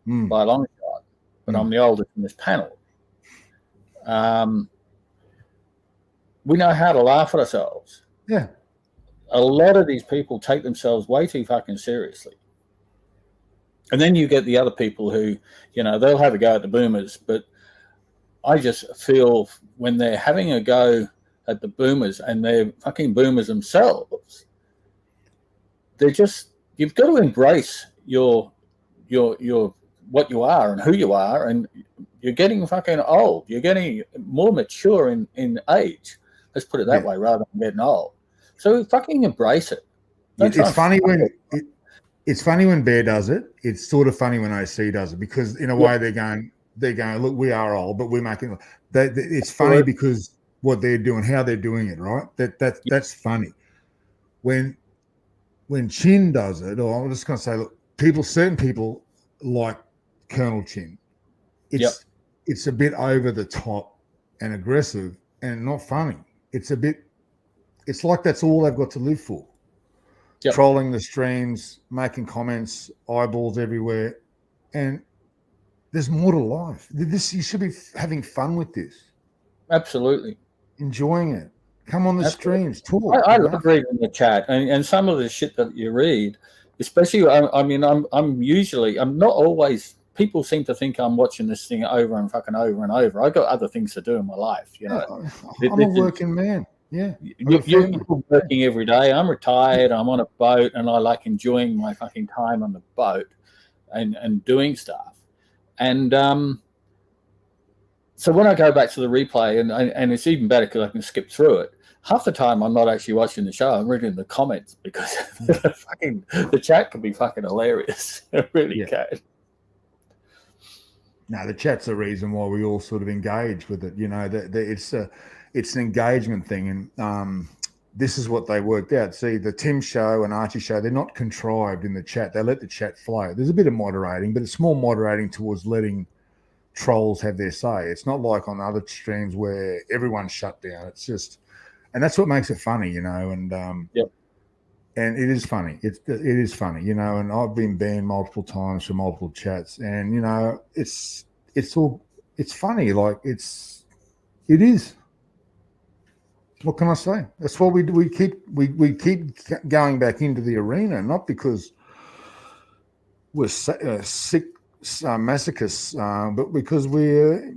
by a long shot, but I'm the oldest in this panel. We know how to laugh at ourselves. Yeah. A lot of these people take themselves way too fucking seriously. And then you get the other people who, they'll have a go at the Boomerzzz, but I just feel when they're having a go at the Boomerzzz and they're fucking Boomerzzz themselves, you've got to embrace your what you are and who you are, and you're getting fucking old. You're getting more mature in age. Let's put it that way, rather than getting old. So fucking embrace it. It's funny when it's funny when Bear does it. It's sort of funny when OC does it, because in a way they're going, look, we are old, but we're making. It's funny because what they're doing, how they're doing it, right? That's funny. When Chin does it, or I'm just going to say, look, certain people like Colonel Chin. It's a bit over the top and aggressive and not funny. It's like that's all they've got to live for. Trolling the streams, making comments, eyeballs everywhere, and there's more to life. You should be having fun with this. Absolutely, enjoying it. Come on the streams, talk. I love reading the chat, and some of the shit that you read, especially. I'm not always. People seem to think I'm watching this thing over and fucking over and over. I got other things to do in my life, I'm a working man. Yeah, you're working every day. I'm retired. I'm on a boat, and I like enjoying my fucking time on the boat and doing stuff. And so when I go back to the replay, and it's even better because I can skip through it. Half the time, I'm not actually watching the show. I'm reading the comments because the chat can be fucking hilarious. It really can. No, the chat's the reason why we all sort of engage with it. It's an engagement thing, and this is what they worked out. See, the Tim show and Archie show, they're not contrived in the chat. They let the chat flow. There's a bit of moderating, but it's more moderating towards letting trolls have their say. It's not like on other streams where everyone's shut down. It's just, and that's what makes it funny, and and it is funny. It is funny, and I've been banned multiple times from multiple chats, and it's funny. Like it is. What can I say? That's why we keep going back into the arena, not because we're sick masochists, but because we're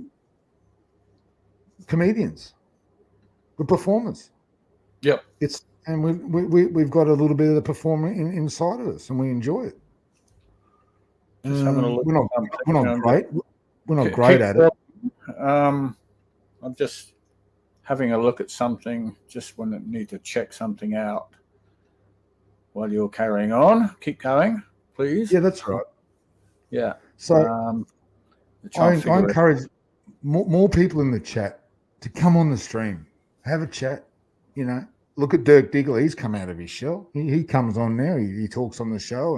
comedians, we're performers. Yep, and we've got a little bit of the performer inside of us, and we enjoy it. Just having a look. We're not great. We're not great at it. I'm just having a look at something. Just when I need to check something out. While you're carrying on, keep going, please. Yeah, that's right. Yeah. So I encourage more people in the chat to come on the stream, have a chat. You know, look at Dirk Diggler. He's come out of his shell. He comes on now. He talks on the show.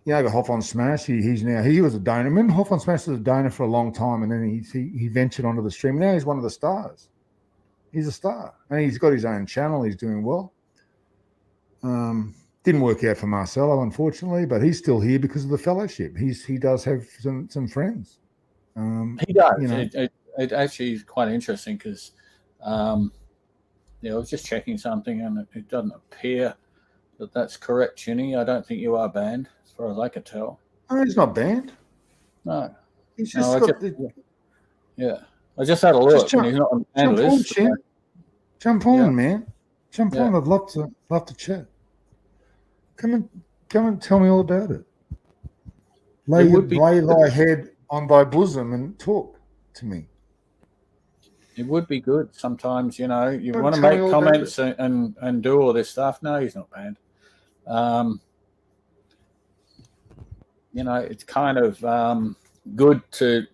You know, Hoff on Smash. He was a donor. Remember, Hoff on Smash was a donor for a long time, and then he ventured onto the stream. Now he's one of the stars. He's a star, and he's got his own channel. He's doing well. Didn't work out for Marcelo, unfortunately, but he's still here because of the fellowship. He does have some friends. He does. You know. It actually is quite interesting because, I was just checking something and it doesn't appear that that's correct, Chinny. I don't think you are banned, as far as I can tell. No, he's not banned. No. He's just I just had a look. And he's not on the ban list. Jump on, man. Jump on. I'd love to chat. Come and tell me all about it. Lay thy head on thy bosom and talk to me. It would be good. Sometimes, you want to make comments and do all this stuff. No, he's not banned. It's kind of good to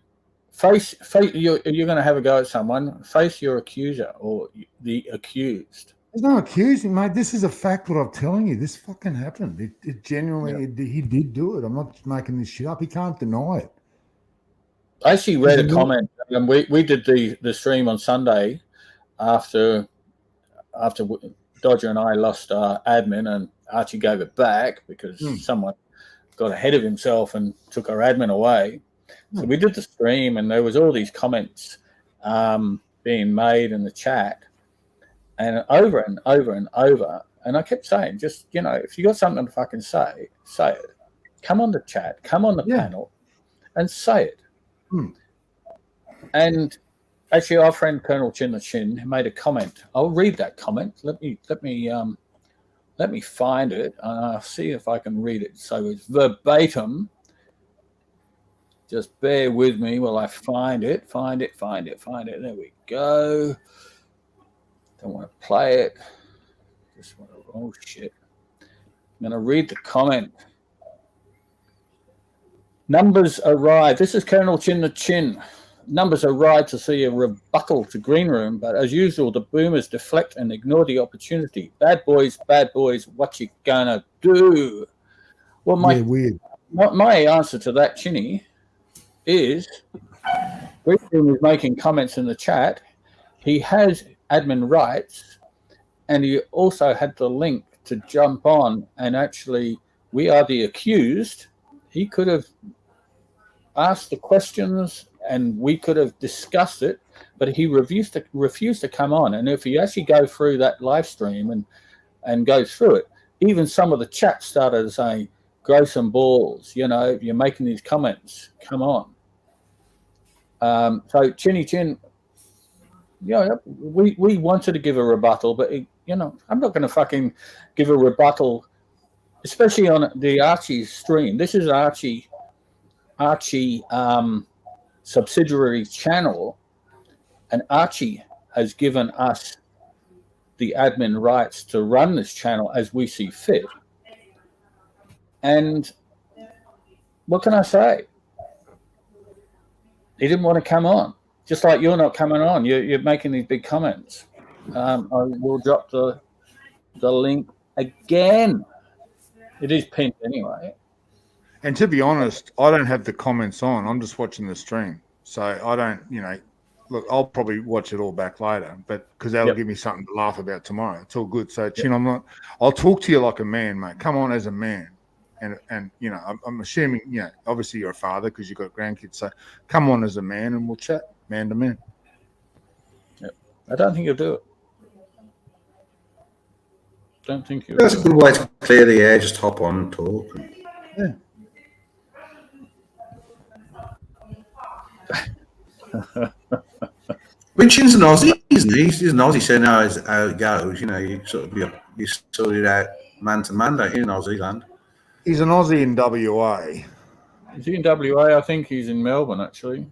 face. You're going to have a go at someone. Face your accuser or the accused. There's no accusing, mate. This is a fact. What I'm telling you, this fucking happened. It genuinely, he did do it. I'm not making this shit up. He can't deny it. I actually read a comment, and we did the stream on Sunday after Dodger and I lost our admin, and Archie gave it back because someone got ahead of himself and took our admin away. So we did the stream, and there was all these comments being made in the chat. And over and over and over. And I kept saying, just, if you got something to fucking say it. Come on the chat, come on the panel and say it. And actually our friend Colonel Chin the Chin made a comment. I'll read that comment. Let me find it. I'll see if I can read it. So it's verbatim. Just bear with me while I find it. There we go. Don't want to play it. Just want to, oh shit. I'm going to read the comment. Numbers arrive. This is Colonel Chin the Chin. Numbers arrive to see a rebuttal to Green Room, but as usual, the boomers deflect and ignore the opportunity. Bad boys, what you gonna do? Well, my answer to that, Chinny, is Green Room is making comments in the chat. He has admin rights, and he also had the link to jump on and actually, we are the accused. He could have asked the questions and we could have discussed it, but he refused to come on. And if you actually go through that live stream and go through it, even some of the chat started saying, grow some balls, you're making these comments, come on. So Chinny Chin, we wanted to give a rebuttal, but I'm not going to fucking give a rebuttal, especially on the Archie stream. This is Archie subsidiary channel, and Archie has given us the admin rights to run this channel as we see fit. And what can I say? He didn't want to come on. Just like you're not coming on, you're making these big comments. I will drop the link again. It is pinned anyway. And to be honest, I don't have the comments on. I'm just watching the stream, so I don't. Look, I'll probably watch it all back later, but because that'll give me something to laugh about tomorrow. It's all good. So Chin, I'll talk to you like a man, mate. Come on as a man, and I'm assuming obviously you're a father because you've got grandkids. So come on as a man, and we'll chat. Man to man. Yep. I don't think you'll do it. Don't think you'll That's a good way to clear the air, just hop on and talk. Yeah. Richard's an Aussie, isn't he? He's an Aussie, so now how it goes. You know, you sort of you sort it out man to man, don't you, in Aussie land? He's an Aussie in WA. Is he in WA? I think he's in Melbourne, actually.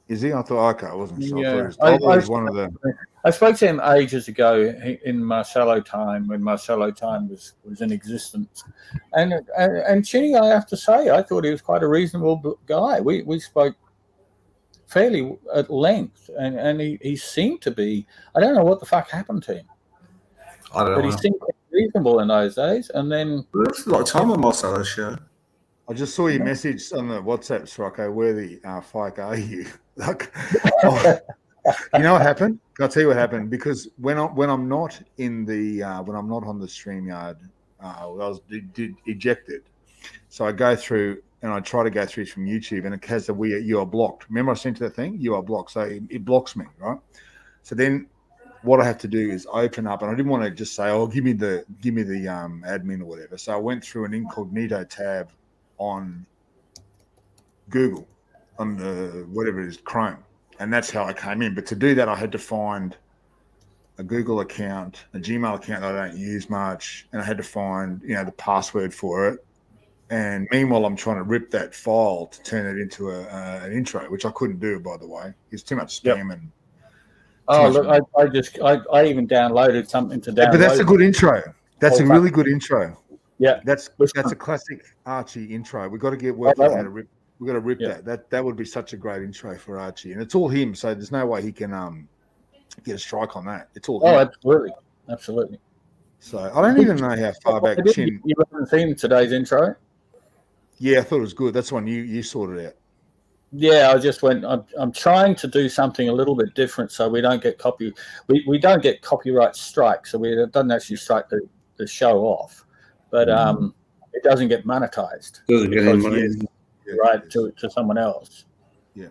Is he? I thought, okay, I wasn't sure. Yeah. I was one of them. I spoke to him ages ago in Marcello time, when Marcello time was in existence. And Chinny, I have to say, I thought he was quite a reasonable guy. We spoke fairly at length, and he seemed to be, I don't know what the fuck happened to him. I don't know. But he seemed reasonable in those days. And then... There's a lot of time on Marcello's show. I just saw your message on the WhatsApp, Rocco. Where the fuck are you? Like, you know what happened? Can I tell you what happened? Because when I'm not in the when I'm not on the StreamYard, I was ejected. So I go through and I try to go through from YouTube, and it has you are blocked. Remember I sent you that thing? You are blocked. So it blocks me, right? So then what I have to do is open up, and I didn't want to just say, "Oh, give me the admin or whatever." So I went through an incognito tab on Google, on the whatever it is, Chrome, and that's how I came in. But to do that, I had to find a Google account, a Gmail account that I don't use much, and I had to find the password for it. And meanwhile, I'm trying to rip that file to turn it into an intro, which I couldn't do, by the way. It's too much spam and. Oh look, I even downloaded something to download. Yeah, but that's a good intro. That's a really good intro. Yeah, that's a classic Archie intro. We've got to get working how to rip. We've got to rip that. That would be such a great intro for Archie, and it's all him. So there's no way he can get a strike on that. It's all him. Absolutely. So I don't even know how far back Chin. You haven't seen today's intro? Yeah, I thought it was good. That's one you sorted out. Yeah, I just went. I'm trying to do something a little bit different so we don't get we don't get copyright strikes, so it doesn't actually strike the show off, but it doesn't get monetized. Doesn't get any money. Right to someone else. Yeah,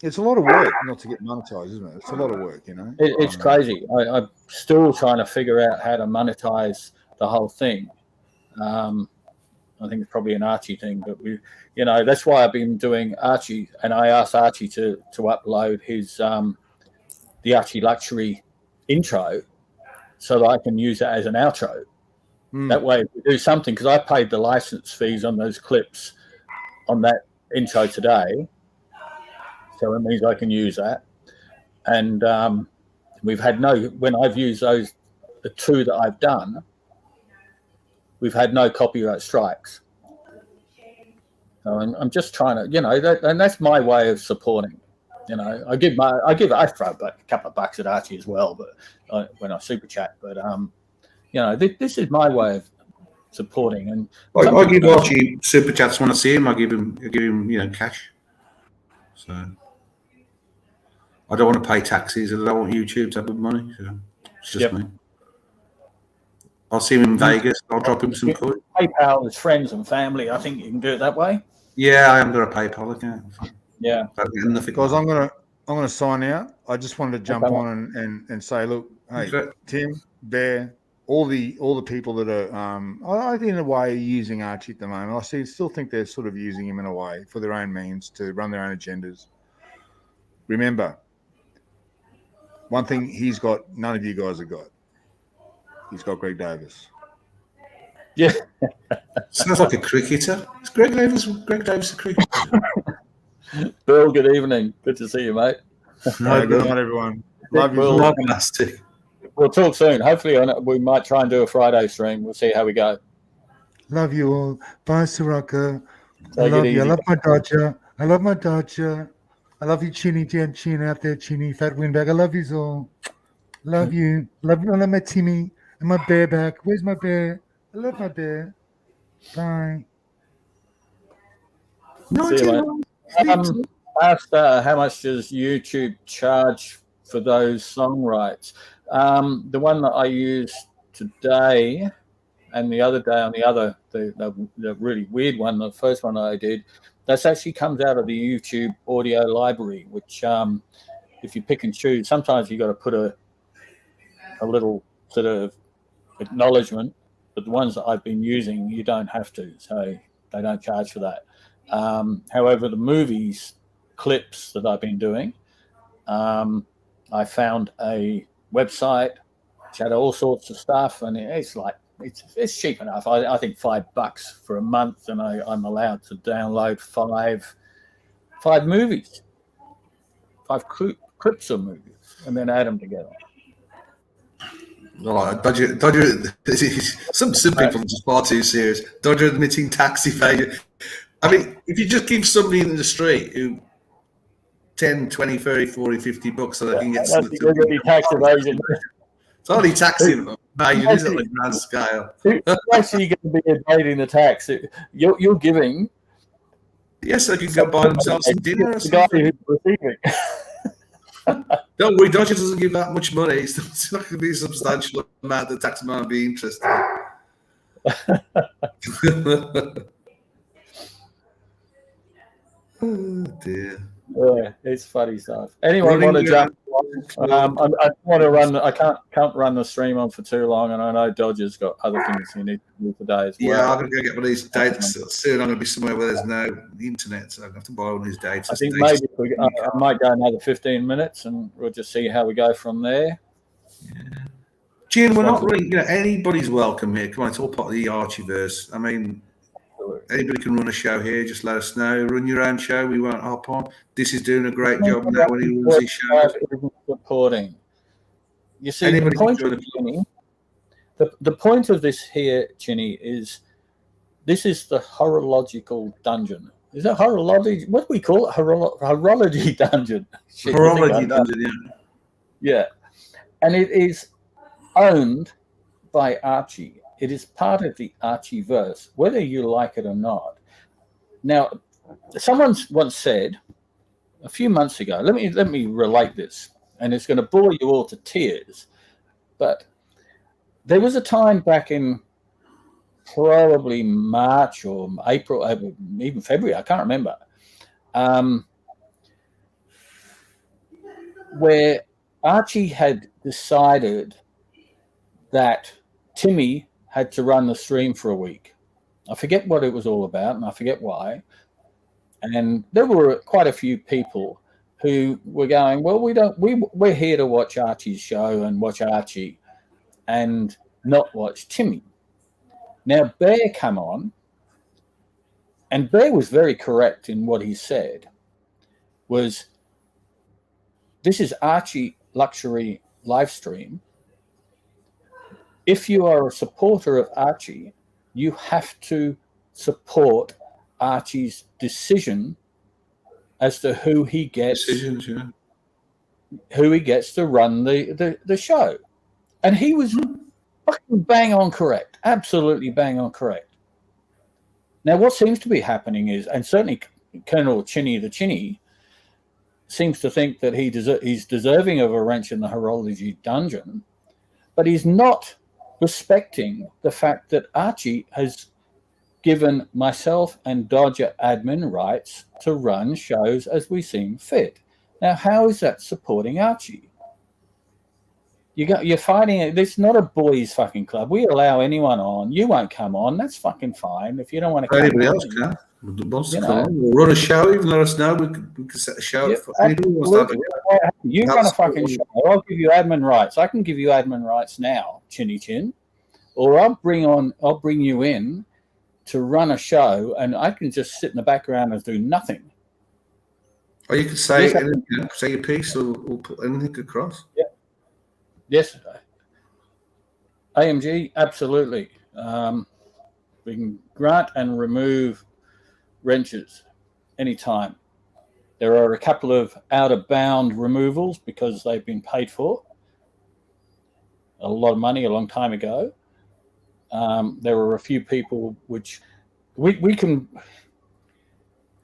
it's a lot of work not to get monetized, isn't it? It's a lot of work, It's crazy. I'm still trying to figure out how to monetize the whole thing. I think it's probably an Archie thing, but that's why I've been doing Archie, and I asked Archie to upload his the Archie Luxury intro so that I can use it as an outro. That way, if we do something, because I paid the license fees on those clips on that intro today, so it means I can use that. And we've had when I've used the two that I've done, we've had no copyright strikes. So I'm just trying to, and that's my way of supporting. I throw a couple of bucks at Archie as well, but when I super chat. But this is my way of supporting. And I give Archie super chats when I see him. I give him cash. So I don't want to pay taxes, and I don't want YouTube to have money. So it's just me. I'll see him in Vegas. I'll drop him some coin. PayPal is friends and family. I think you can do it that way. Yeah, I am going to PayPal account. Yeah, guys, I'm gonna sign out. I just wanted to jump on and say, look, hey, Tim, Bear, all the people that are I think in a way using Archie at the moment. I still think they're sort of using him in a way for their own means to run their own agendas. Remember, one thing he's got, none of you guys have got. He's got Greg Davis. Yeah. Sounds like a cricketer. Is Greg Davis a cricketer? Bill, good evening. Good to see you, mate. Good night, everyone. Love you. Fantastic. We'll talk soon. Hopefully, we might try and do a Friday stream. We'll see how we go. Love you all. Bye, Soraka. I love you. I love my Dodger. I love my Dodger. I love you, Chinny Chin out there, Chinny Fat Windbag. I love you all. Love you. Love you. I love my Timmy and my bear back. Where's my bear? I love my bear. Bye. Asked how much does YouTube charge for those song rights? The one that I used today and the other day on the really weird one, the first one I did, that actually comes out of the YouTube audio library, which if you pick and choose, sometimes you've got to put a little sort of acknowledgement, but the ones that I've been using, you don't have to, so they don't charge for that. However, the movies clips that I've been doing, I I found a website which had all sorts of stuff, and it's like it's cheap enough. I think $5 for a month, and I'm allowed to download five movies, 5 clips of movies, and then add them together. Oh, Dodger. Some people are just far too serious. Dodger admitting tax evasion. I mean, if you just give somebody in the street who 10, 20, 30, 40, 50 bucks so they can get some tax evasion. It's only taxing evasion, isn't it, on a grand scale? Who's actually going to be evading the tax? You're giving. Yes, they can go buy themselves some dinner or the guy something. who's receiving. Don't worry, Dodger doesn't give that much money. It's not going to be a substantial amount the tax man will be interested in. Oh, dear. Yeah, it's funny stuff. Anyone want to jump? I want to run. I can't run the stream on for too long, and I know Dodger's got other things he needs to do today as well. Yeah, I'm going to go get one of these dates soon. I'm going to be somewhere where there's no internet, so I'm going to have to buy one of these dates. I think maybe I might go another 15 minutes, and we'll just see how we go from there. Yeah. Jim, we're not really, anybody's welcome here. Come on, it's all part of the Archieverse. I mean, anybody can run a show here. Just let us know. Run your own show. We won't hop on. This is doing a great job now when he runs his show. Supporting. You see, the point of Chinny, the point of this here, Chinny, is this is the horological dungeon. Is that horology? What do we call it? Horology dungeon. Horology dungeon, yeah. Yeah. And it is owned by Archie. It is part of the Archieverse, whether you like it or not. Now, someone once said a few months ago, let me relate this, and it's going to bore you all to tears, but there was a time back in probably March or April, even February, I can't remember, where Archie had decided that Timmy had to run the stream for a week. I forget what it was all about, and I forget why. And there were quite a few people who were going, well, we're here to watch Archie's show and watch Archie and not watch Timmy. Now, Bear come on, and Bear was very correct in what he said, was this is Archie Luxury live stream. If you are a supporter of Archie, you have to support Archie's decision as to who he gets to run the show. And he was fucking bang on correct, absolutely bang on correct. Now, what seems to be happening is, and certainly Colonel Chinny the Chinny seems to think that he's deserving of a wrench in the horology dungeon, but he's not respecting the fact that Archie has given myself and Dodger admin rights to run shows as we seem fit. Now, how is that supporting Archie? You're fighting it. This is not a boys' fucking club. We allow anyone on. You won't come on. That's fucking fine. If you don't want to come anybody on, else can. We'll run a show. Even let us know. We can set a show. Yeah, you run a fucking show. I'll give you admin rights. I can give you admin rights now, Chinny Chin, or I'll bring you in to run a show, and I can just sit in the background and do nothing. Or you can say your piece or put anything across. Yeah. Yes. AMG, absolutely. We can grant and remove wrenches anytime. There are a couple of out-of-bound removals because they've been paid for a lot of money a long time ago. There were a few people which we can.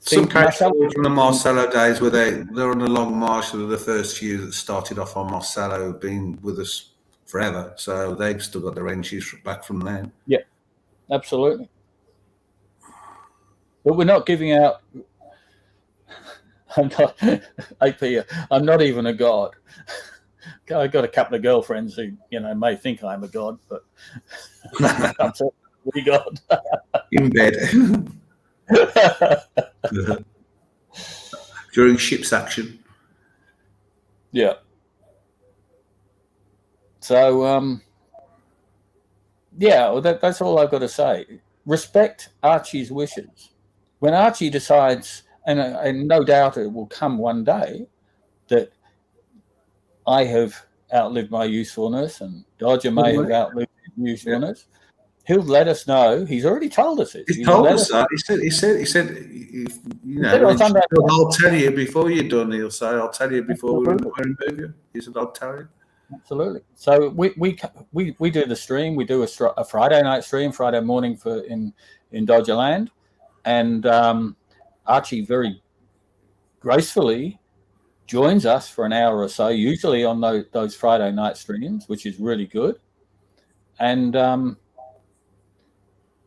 Some characters from the Marcello days where they're on a long march. They were the first few that started off on Marcello, been with us forever. So they've still got the wrenches back from then. Yeah, absolutely. But we're not giving out. I'm not even a god. I've got a couple of girlfriends who, may think I'm a god, but I'm certainly god. In bed. During ship's action. Yeah. So, yeah, well, that's all I've got to say. Respect Archie's wishes. When Archie decides, and no doubt it will come one day, that I have outlived my usefulness and Dodger may have outlived his usefulness, he'll let us know. He's already told us this. He's told us that. He said, I'll tell you before you're done. He'll say, I'll tell you before we remove you. He said, I'll tell you. Absolutely. So we do the stream. We do a Friday night stream, Friday morning in Dodger Land, and Archie very gracefully joins us for an hour or so, usually on those Friday night streams, which is really good. And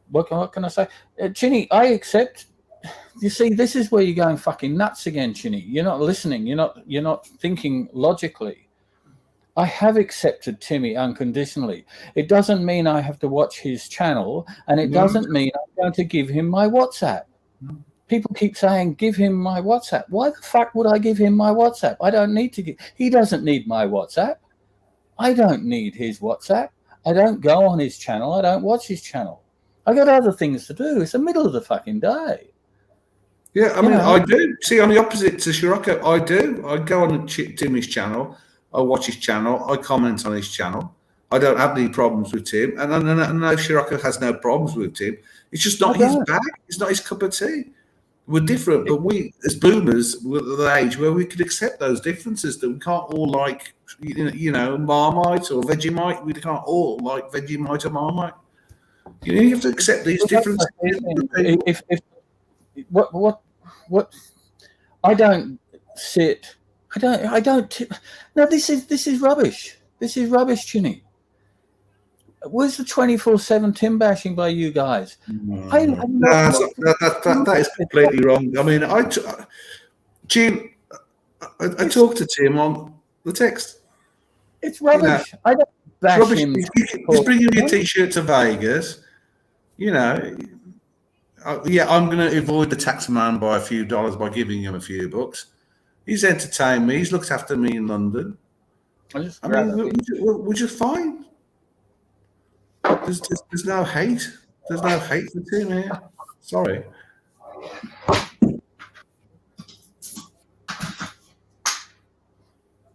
what can I say, Chinny? I accept. You see, this is where you're going fucking nuts again, Chinny. You're not listening. You're not thinking logically. I have accepted Timmy unconditionally. It doesn't mean I have to watch his channel, and it doesn't mean I'm going to give him my WhatsApp. People keep saying, give him my WhatsApp. Why the fuck would I give him my WhatsApp? I don't need to he doesn't need my WhatsApp. I don't need his WhatsApp. I don't go on his channel. I don't watch his channel. I got other things to do. It's the middle of the fucking day. Yeah, I mean, I do. See, on the opposite to Shiroko, I do. I go on Timmy's channel. I watch his channel. I comment on his channel. I don't have any problems with Tim. And I know Shiroko has no problems with Tim. It's just not his bag. It's not his cup of tea. We're different, but we, as boomers, we're at the age where we could accept those differences, that we can't all like, Marmite or Vegemite. We can't all like Vegemite or Marmite. You have to accept these differences. What I don't sit. I don't. No, this is rubbish. This is rubbish, Chinny. Where's the 24/7 Tim bashing by you guys? That is completely wrong. I mean, Jim, I talked to Tim on the text. It's rubbish. I don't bash him. He's bringing me a T-shirt to Vegas. I'm going to avoid the tax man by a few dollars by giving him a few bucks. He's entertained me. He's looked after me in London. We're just fine. There's no hate. There's no hate for Tim here. Sorry.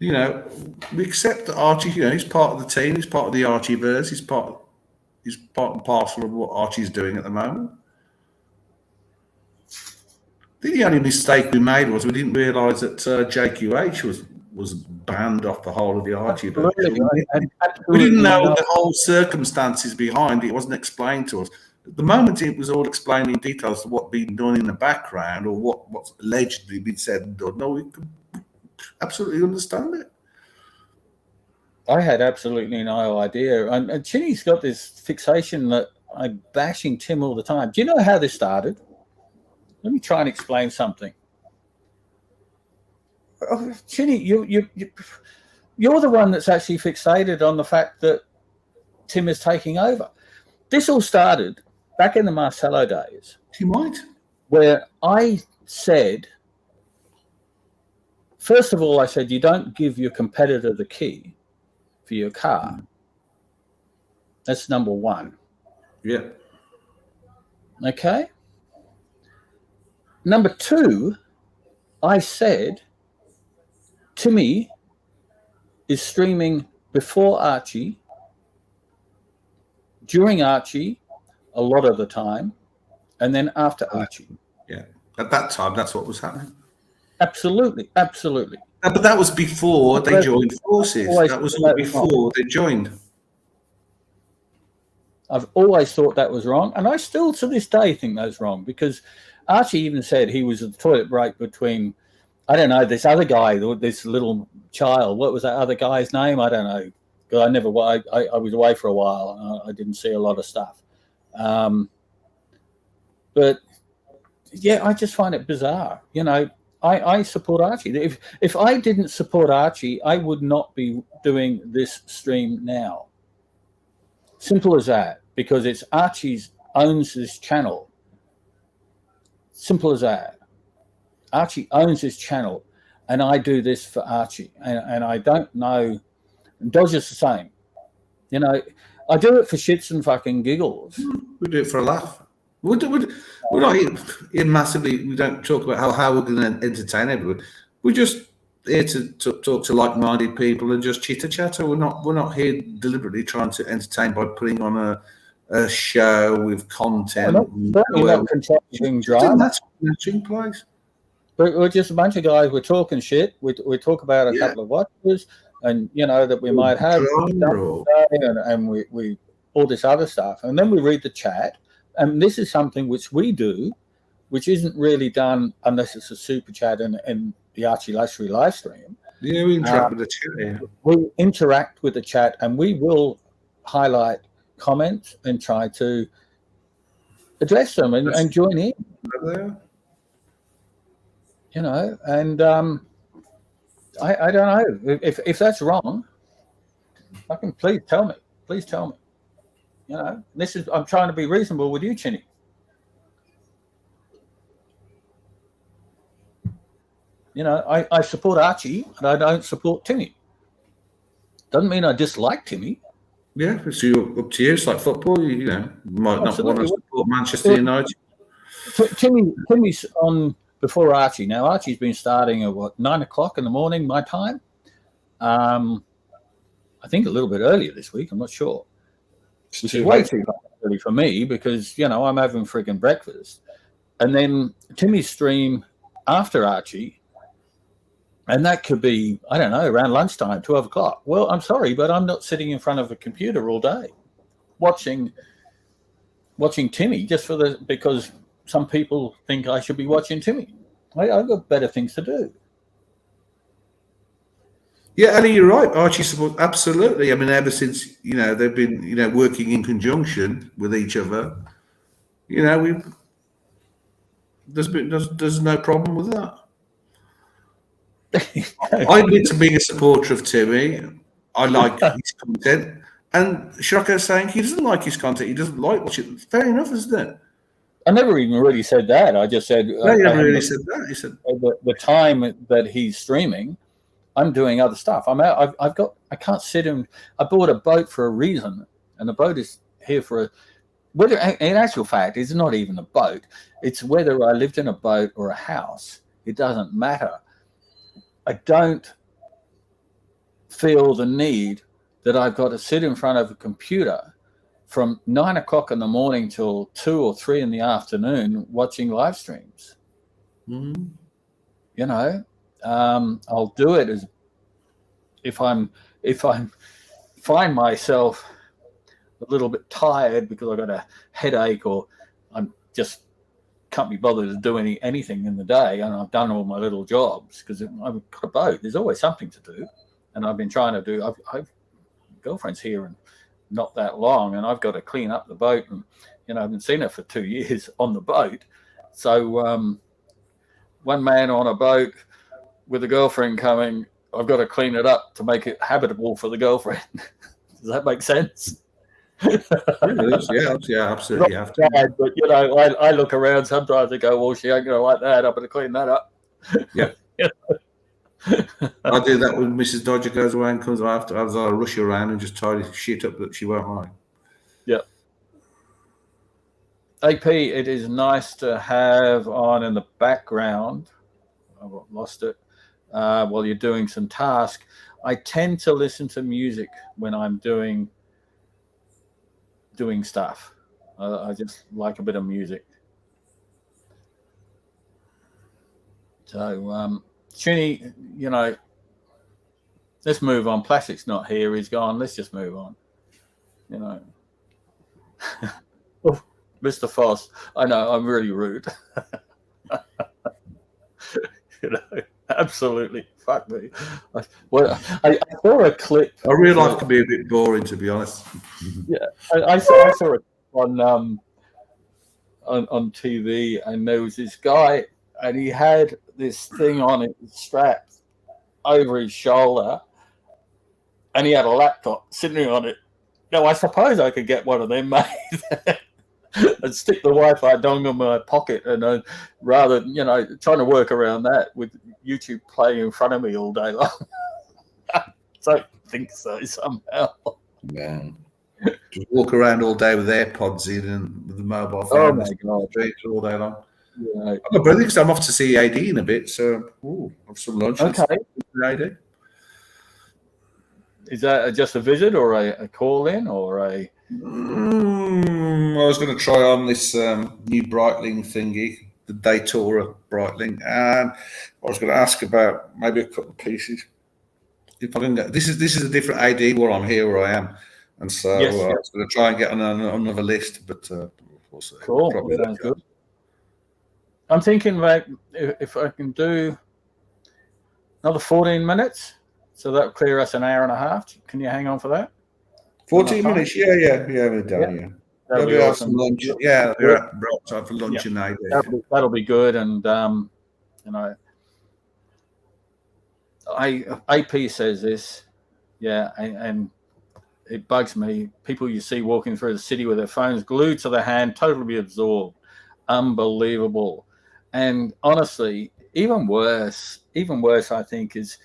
We accept that Archie, he's part of the team. He's part of the Archieverse. He's part and parcel of what Archie's doing at the moment. The only mistake we made was we didn't realise that JQH was banned off the whole of the Archie. We didn't know the whole circumstances behind it. It wasn't explained to us. At the moment it was all explained in detail as to what been done in the background or what's allegedly been said and done. No, we could absolutely understand it. I had absolutely no idea. And Chinny's got this fixation that I'm bashing Tim all the time. Do you know how this started? Let me try and explain something. Oh, Chinny, you're the one that's actually fixated on the fact that Tim is taking over. This all started back in the Marcello days. He might. Where I said, first of all, I said, you don't give your competitor the key for your car. That's number one. Yeah. Okay. Number two, I said, Timmy is streaming before Archie, during Archie, a lot of the time, and then after Archie. Yeah. At that time, that's what was happening. Absolutely. Absolutely. No, but that was before they joined forces. That was all before they joined. I've always thought that was wrong, and I still to this day think that's wrong, because Archie even said he was at the toilet break between, I don't know, this other guy, this little child. What was that other guy's name? I don't know. I was away for a while. I didn't see a lot of stuff. But yeah, I just find it bizarre. I support Archie. If I didn't support Archie, I would not be doing this stream now. Simple as that, because it's Archie's owns this channel. Simple as that. Archie owns his channel, and I do this for Archie. And I don't know. Dodger's the same. You know, I do it for shits and fucking giggles. We do it for a laugh. We're not here massively. We don't talk about how we're going to entertain everyone. We're just here to talk to like-minded people and just chitter-chatter. We're not here deliberately trying to entertain by putting on a show with content. We're not controlling drama. Matching place. We're just a bunch of guys. We're talking shit. We talk about a couple of watches, and that we might have, and we all this other stuff, and then we read the chat. And this is something which we do, which isn't really done unless it's a super chat and the Archie Luxury live stream. Yeah, we interact with the chat. Yeah. We interact with the chat, and we will highlight comments and try to address them and join in. And I don't know if that's wrong. Fucking please tell me. Please tell me. I'm trying to be reasonable with you, Chinny. I support Archie and I don't support Timmy. Doesn't mean I dislike Timmy. Yeah, it's up to you. It's like football. You might not want to support Manchester United. Timmy's on before Archie. Now Archie's been starting at 9:00 in the morning, my time. I think a little bit earlier this week. I'm not sure. Which is way too early for me because, I'm having freaking breakfast. And then Timmy's stream after Archie, and that could be, I don't know, around lunchtime, 12 o'clock. Well, I'm sorry, but I'm not sitting in front of a computer all day watching Timmy because some people think I should be watching Timmy. I've got better things to do. Yeah, Ellie, you're right. Archie support, absolutely. I mean, ever since they've been working in conjunction with each other, there's no problem with that. I admit to being a supporter of Timmy. I like his content, and Shocko's saying he doesn't like his content. He doesn't like watching. Fair enough, isn't it? I never even really said that. I just said no, you never really said that. He said the time that he's streaming, I'm doing other stuff. I'm out. I can't sit in. I bought a boat for a reason, and the boat is here for whether. In actual fact, it's not even a boat. It's whether I lived in a boat or a house. It doesn't matter. I don't feel the need that I've got to sit in front of a computer from 9:00 in the morning till 2 or 3 in the afternoon watching live streams. Mm-hmm. I'll do it as if I find myself a little bit tired because I've got a headache or I'm just can't be bothered to do anything in the day and I've done all my little jobs because I've got a boat. There's always something to do, and I've been trying to do. I've girlfriend's here and not that long, and I've got to clean up the boat, and I haven't seen her for 2 years on the boat. So one man on a boat with a girlfriend coming, I've got to clean it up to make it habitable for the girlfriend. Does that make sense? Yeah, absolutely. Bad, but I look around sometimes and go, well, she ain't gonna like that. I'm gonna clean that up. Yeah. I do that when Mrs. Dodger goes away and comes after. I rush around and just tidy shit up that she won't like. Yeah. AP, it is nice to have on in the background. I've lost it. While you're doing some task, I tend to listen to music when I'm doing stuff. I just like a bit of music. So, Chinny, let's move on. Plastic's not here. He's gone. Let's just move on. Oh, Mr. Foss, I know I'm really rude. Absolutely. Fuck me. I saw a clip. Real life can be a bit boring, to be honest. Yeah, I saw it on TV, and there was this guy, and he had this thing on it strapped over his shoulder, and he had a laptop sitting on it. Now, I suppose I could get one of them made and stick the Wi-Fi dongle in my pocket, and rather, trying to work around that with YouTube playing in front of me all day long. So I think so somehow. Yeah. Just walk around all day with AirPods in and with the mobile Oh phone. my God. All day long. Yeah. I'm brilliant because I'm off to see AD in a bit, so have some lunch. Okay. AD. Is that just a visit or a call in or a? I was going to try on this new Breitling thingy, the Datora Breitling, and I was going to ask about maybe a couple of pieces. If I can get this is a different AD where I'm here where I am, and so Yes, I was going to try and get on another list, but we'll see. Cool. Probably Sounds good. I'm thinking about if I can do another 14 minutes, so that'll clear us an hour and a half. Can you hang on for that? 14 minutes? Yeah, we're done. Yeah. That'll be Maybe have awesome. some lunch. Yeah, we're at time for lunch and AD. That'll be good, and you know, AP says this, yeah, and it bugs me. People you see walking through the city with their phones glued to their hand, totally absorbed, unbelievable. And honestly, even worse, I think is.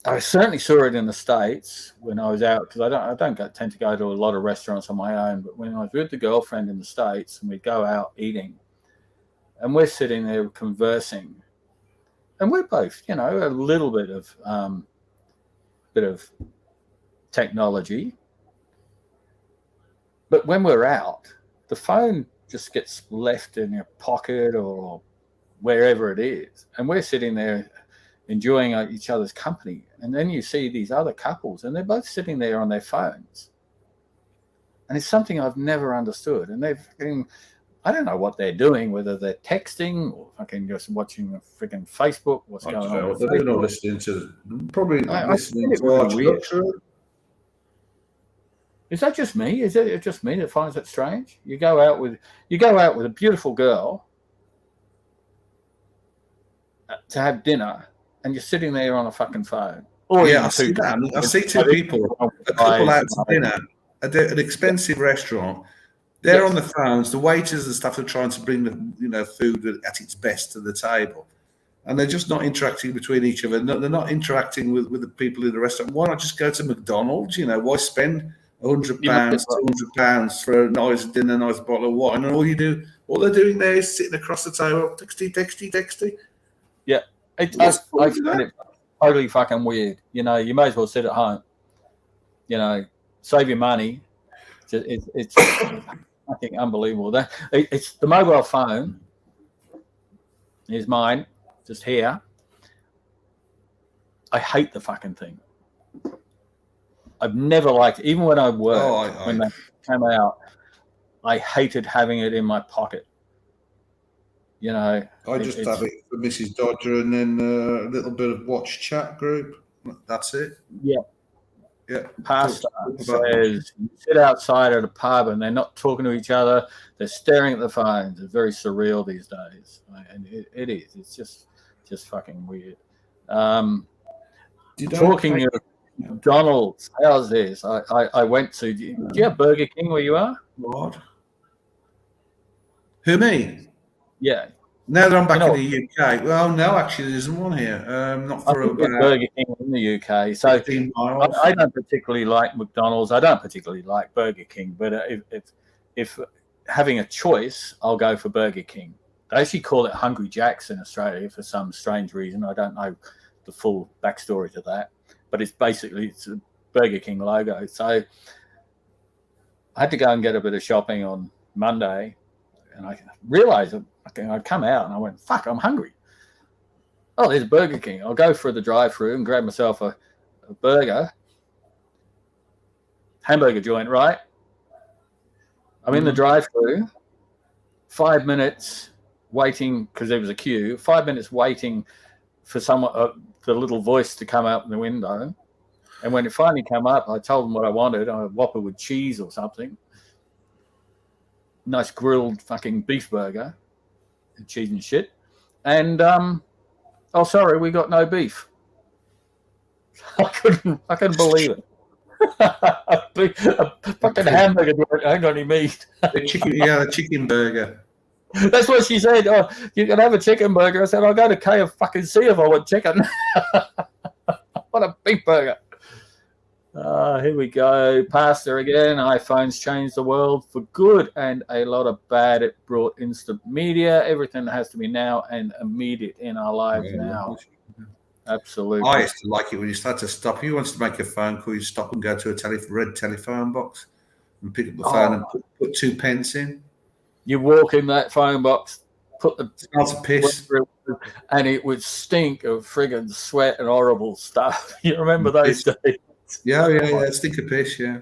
I certainly saw it in the States when I was out because I don't tend to go to a lot of restaurants on my own. But when I was with the girlfriend in the States and we'd go out eating, and we're sitting there conversing, and we're both, you know, a little bit of technology. But when we're out, the phone just gets left in your pocket or wherever it is, and we're sitting there enjoying each other's company. And then you see these other couples and they're both sitting there on their phones. And it's something I've never understood. And I don't know what they're doing, whether they're texting or fucking just watching a freaking Facebook, what's going on. They're not listening to, probably listening to Archie. Is that just me? Is it just me that finds it strange? You go out with a beautiful girl to have dinner, and you're sitting there on a fucking phone. Or yeah, I see that. I see two people, a couple out to dinner at an expensive restaurant. They're on the phones. The waiters and stuff are trying to bring the food at its best to the table, and they're just not interacting between each other. They're not interacting with the people in the restaurant. Why not just go to McDonald's? Why spend £100, £200 for a nice dinner, nice bottle of wine, and all they're doing there is sitting across the table, texty. Yeah. I find it totally fucking weird. You may as well sit at home. Save your money. It's fucking unbelievable. It's the mobile phone is mine, just here. I hate the fucking thing. I've never liked it. Even when I worked, when that came out, I hated having it in my pocket. I just have it for Mrs. Dodger and then a little bit of watch chat group. That's it. Yeah. Pastor says you sit outside at a pub and they're not talking to each other. They're staring at the phones. It's very surreal these days. And it is. It's just fucking weird. Talking of McDonald's, how's this? I went to. Do you have Burger King where you are? What? Who, me? Yeah. Now that I'm back in the UK. Well, no, actually, there isn't one here. Not for a Burger King in the UK. So I don't particularly like McDonald's. I don't particularly like Burger King. But if having a choice, I'll go for Burger King. They actually call it Hungry Jack's in Australia for some strange reason. I don't know the full backstory to that. But it's a Burger King logo. So I had to go and get a bit of shopping on Monday. And I realized I'd come out and I went, fuck, I'm hungry. Oh, there's Burger King. I'll go for the drive-thru and grab myself a burger. Hamburger joint, right? I'm in the drive-thru. 5 minutes waiting, because there was a queue. 5 minutes waiting for the little voice to come out in the window. And when it finally came up, I told them what I wanted, a Whopper with cheese or something. Nice grilled fucking beef burger, and cheese and shit. And sorry, we got no beef. I couldn't believe it. a fucking hamburger ain't got any meat. The chicken burger. That's what she said. Oh, you can have a chicken burger. I said, I'll go to KFC if I want chicken. What a beef burger. Here we go. Pastor again. iPhones changed the world for good and a lot of bad. It brought instant media. Everything has to be now and immediate in our lives now. Absolutely. I used to like it when you start to stop. You wanted to make a phone call, you stop and go to a red telephone box and pick up the phone and put 2 pence in. You walk in that phone box, put the smells of piss, and it would stink of friggin' sweat and horrible stuff. You remember those days? Yeah. Stink of piss, yeah.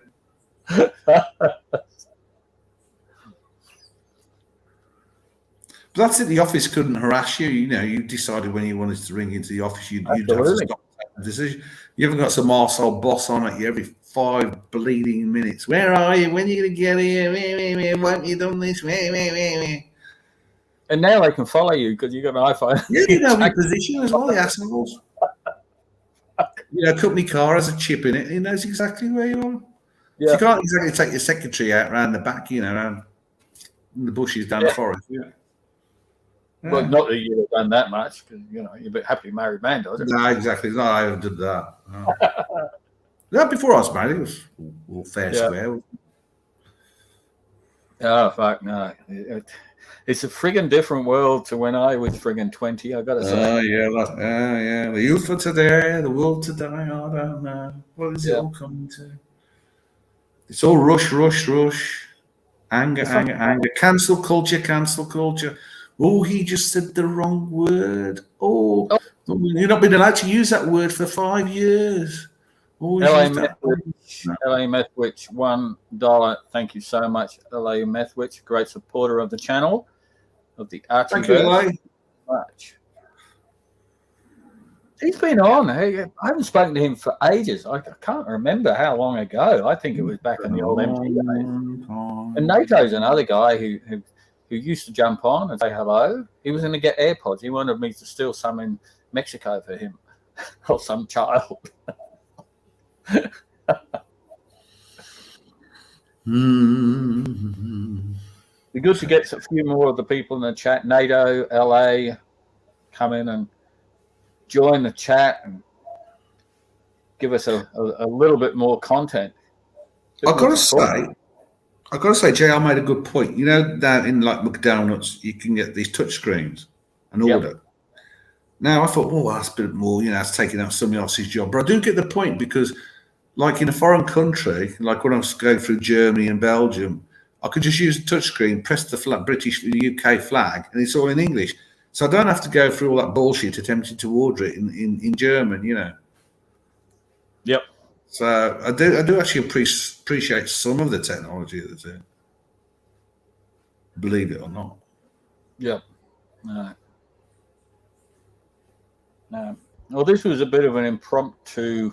But that's it. The office couldn't harass you. You know, you decided when you wanted to ring into the office, you'd have to stop the decision. You haven't got some arsehole boss on at you every 5 bleeding minutes. Where are you? When are you going to get here? Why haven't you done this? And now they can follow you because you've got an iPhone. Yeah, you know your position as well, the assholes. You know, company car has a chip in it. He knows exactly where you are. Yeah. So you can't exactly take your secretary out around the back, you know, around the bushes down the forest. Yeah. Well, not that you'd have done that much, because you know you're a bit happily married man, does it? No, exactly. No, I did that. No. No, before I was married, it was all fair square. Oh fuck no! It's a friggin' different world to when I was friggin' 20. I gotta say. Oh yeah. The youth of today, the world today. I don't know. What is it all coming to? It's all rush. Anger. Cancel culture. Oh, he just said the wrong word. Oh, you've not been allowed to use that word for 5 years. LA Methwich, $1. Thank you so much, LA Methwich, great supporter of the channel, of the Archie. Thank you, LA. Much. He's been on. I haven't spoken to him for ages. I can't remember how long ago. I think it was back in the old MT days. And NATO's another guy who used to jump on and say hello. He was going to get AirPods. He wanted me to steal some in Mexico for him or some child. Be good to get a few more of the people in the chat. NATO, LA, come in and join the chat and give us a little bit more content. I've got to say, JR made a good point. You know, down in like McDonald's, you can get these touch screens and order. Yep. Now, I thought, that's a bit more, you know, that's taking out somebody else's job. But I do get the point because, like in a foreign country, like when I was going through Germany and Belgium, I could just use the touch screen, press the British, UK flag, and it's all in English. So I don't have to go through all that bullshit attempting to order it in German, you know. Yep. So I do actually appreciate some of the technology that's there. Believe it or not. Yep. No. Well, this was a bit of an impromptu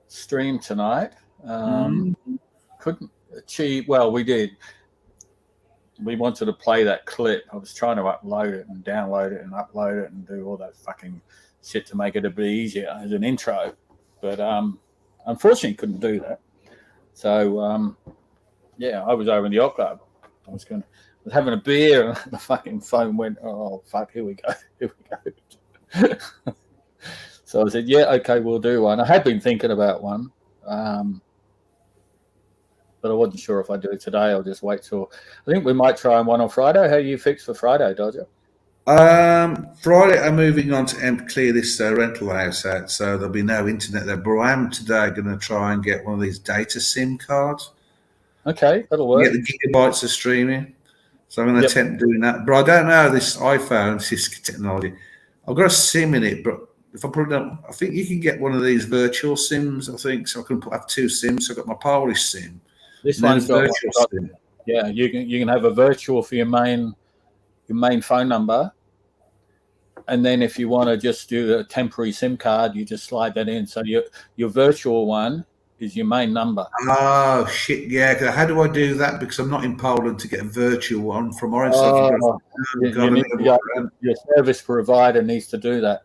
stream tonight. Couldn't achieve. Well, we did. We wanted to play that clip. I was trying to upload it and download it and upload it and do all that fucking shit to make it a bit easier as an intro, but unfortunately couldn't do that. So I was over in the yacht club. I was having a beer and the fucking phone went, oh fuck, here we go. So I said, yeah, okay, we'll do one. I had been thinking about one, but I wasn't sure if I'd do it today. I'll just wait till. I think we might try one on Friday. How are you fixed for Friday, Dodger? Friday, I'm moving on to clear this rental house out, so there'll be no internet there. But I am today going to try and get one of these data SIM cards. Okay, that'll work. Get the gigabytes of streaming. So I'm going to attempt doing that. But I don't know this iPhone, this technology. I've got a SIM in it, but if I put it on, I think you can get one of these virtual SIMs, I think. So I can have 2 SIMs. So I've got my Polish SIM. This one's got virtual SIM. Yeah, you can have a virtual for your main phone number. And then if you want to just do a temporary SIM card, you just slide that in. So your virtual one is your main number. Oh, shit, yeah. How do I do that? Because I'm not in Poland to get a virtual one from Orange. Your service provider needs to do that.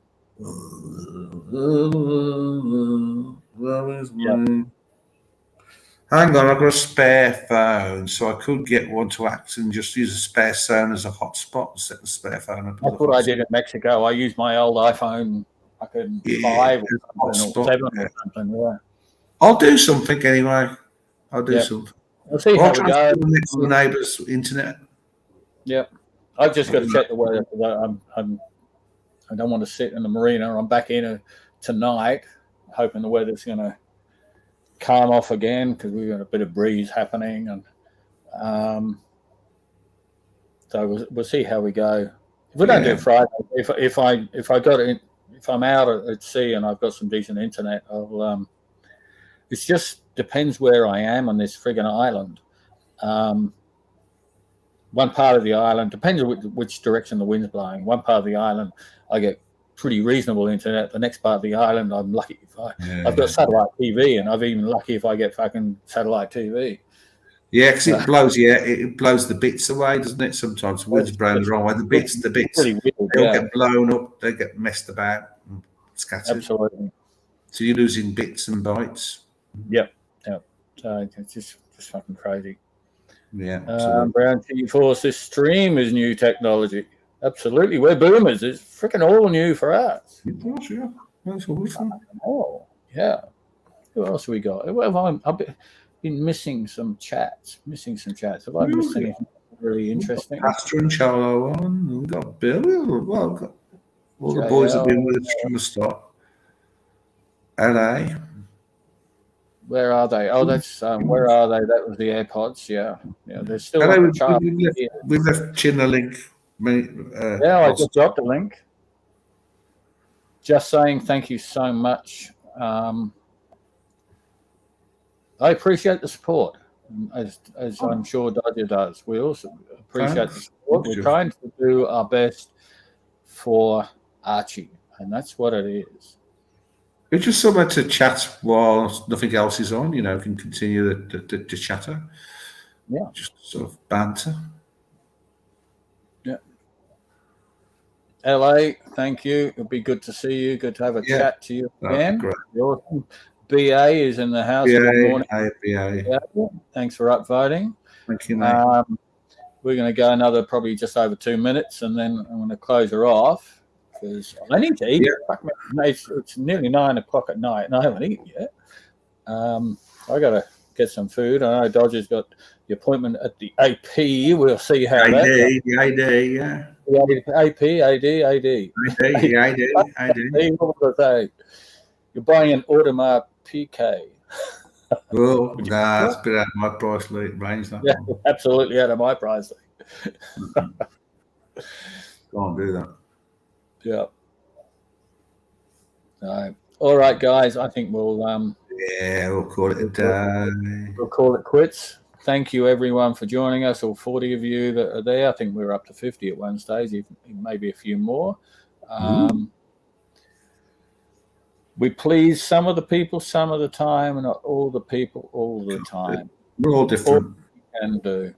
Hang on, I've got a spare phone, so I could get one to act and just use a spare phone as a hotspot and set the spare phone up. That's what I did in Mexico. I used my old iPhone, 5 or 7 or something. Yeah. I'll do something anyway. I'll do something. We'll see how we go. Next to the neighbour's internet. Yep. I've just got to check the weather. I don't want to sit in the marina. I'm back in tonight, hoping the weather's going to calm off again because we've got a bit of breeze happening, and so we'll see how we go. If we don't do it Friday, if I'm out at sea and I've got some decent internet, I'll. It just depends where I am on this friggin' island. One part of the island depends on which direction the wind's blowing. One part of the island, I get pretty reasonable internet. The next part of the island, I'm lucky if I've got satellite TV, and I'm even lucky if I get fucking satellite TV. Yeah, because it blows. Yeah, it blows the bits away, doesn't it? Sometimes the wind's blowing the wrong way. The bits, really weird, they all get blown up. They get messed about, and scattered. Absolutely. So you're losing bits and bytes. Yep. So it's just fucking crazy. Yeah. Brown T-Force, this stream is new technology. Absolutely. We're boomers. It's freaking all new for us. Yeah. That's awesome. Oh, yeah. Who else have we got? Well, I've been missing some chats. Have I missed anything really interesting? Pastor and Charlo on. We've got Bill. Well, we've got all the boys have been with us from the start. LA. Where are they? Oh, that's where are they? That was the AirPods. Yeah, they're still. We've left Chin a link. I just dropped a link. Just saying thank you so much. I appreciate the support, as I'm sure Dodger does. We also appreciate the support. We're trying to do our best for Archie, and that's what it is. It's just somewhere to chat while nothing else is on. Can continue the chatter. Yeah. Just sort of banter. Yeah. LA, thank you. It'll be good to see you. Good to have a chat to you again. Great. Awesome. BA is in the house. Good morning. BA. Yeah. Thanks for upvoting. Thank you, mate. We're going to go another probably just over 2 minutes, and then I'm going to close her off. Because I need to eat. Yeah. It's nearly 9 o'clock at night, and I haven't eaten yet. I got to get some food. I know Dodger's got the appointment at the AP. We'll see how that goes. The AD, yeah. The AP, AD. What was I say? You're buying an Audemars Piguet. Oh, nah, it's a bit out of my price range. Yeah, absolutely out of my price. Can't do that. Yeah. All right, guys. I think we'll we'll call it a day. We'll call it quits. Thank you, everyone, for joining us. All 40 of you that are there. I think we were up to 50 at one stage, maybe a few more. We please some of the people some of the time, and not all the people all the time. We're all different. All we can do.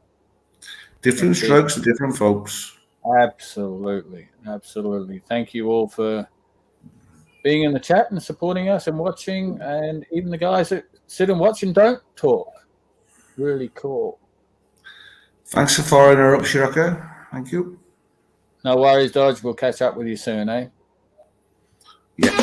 Different strokes for different folks. Absolutely. Thank you all for being in the chat and supporting us and watching, and even the guys that sit and watch and don't talk. Really cool. Thanks for following her up, Shiroko. Thank you. No worries, Dodge. We'll catch up with you soon, eh? Yeah.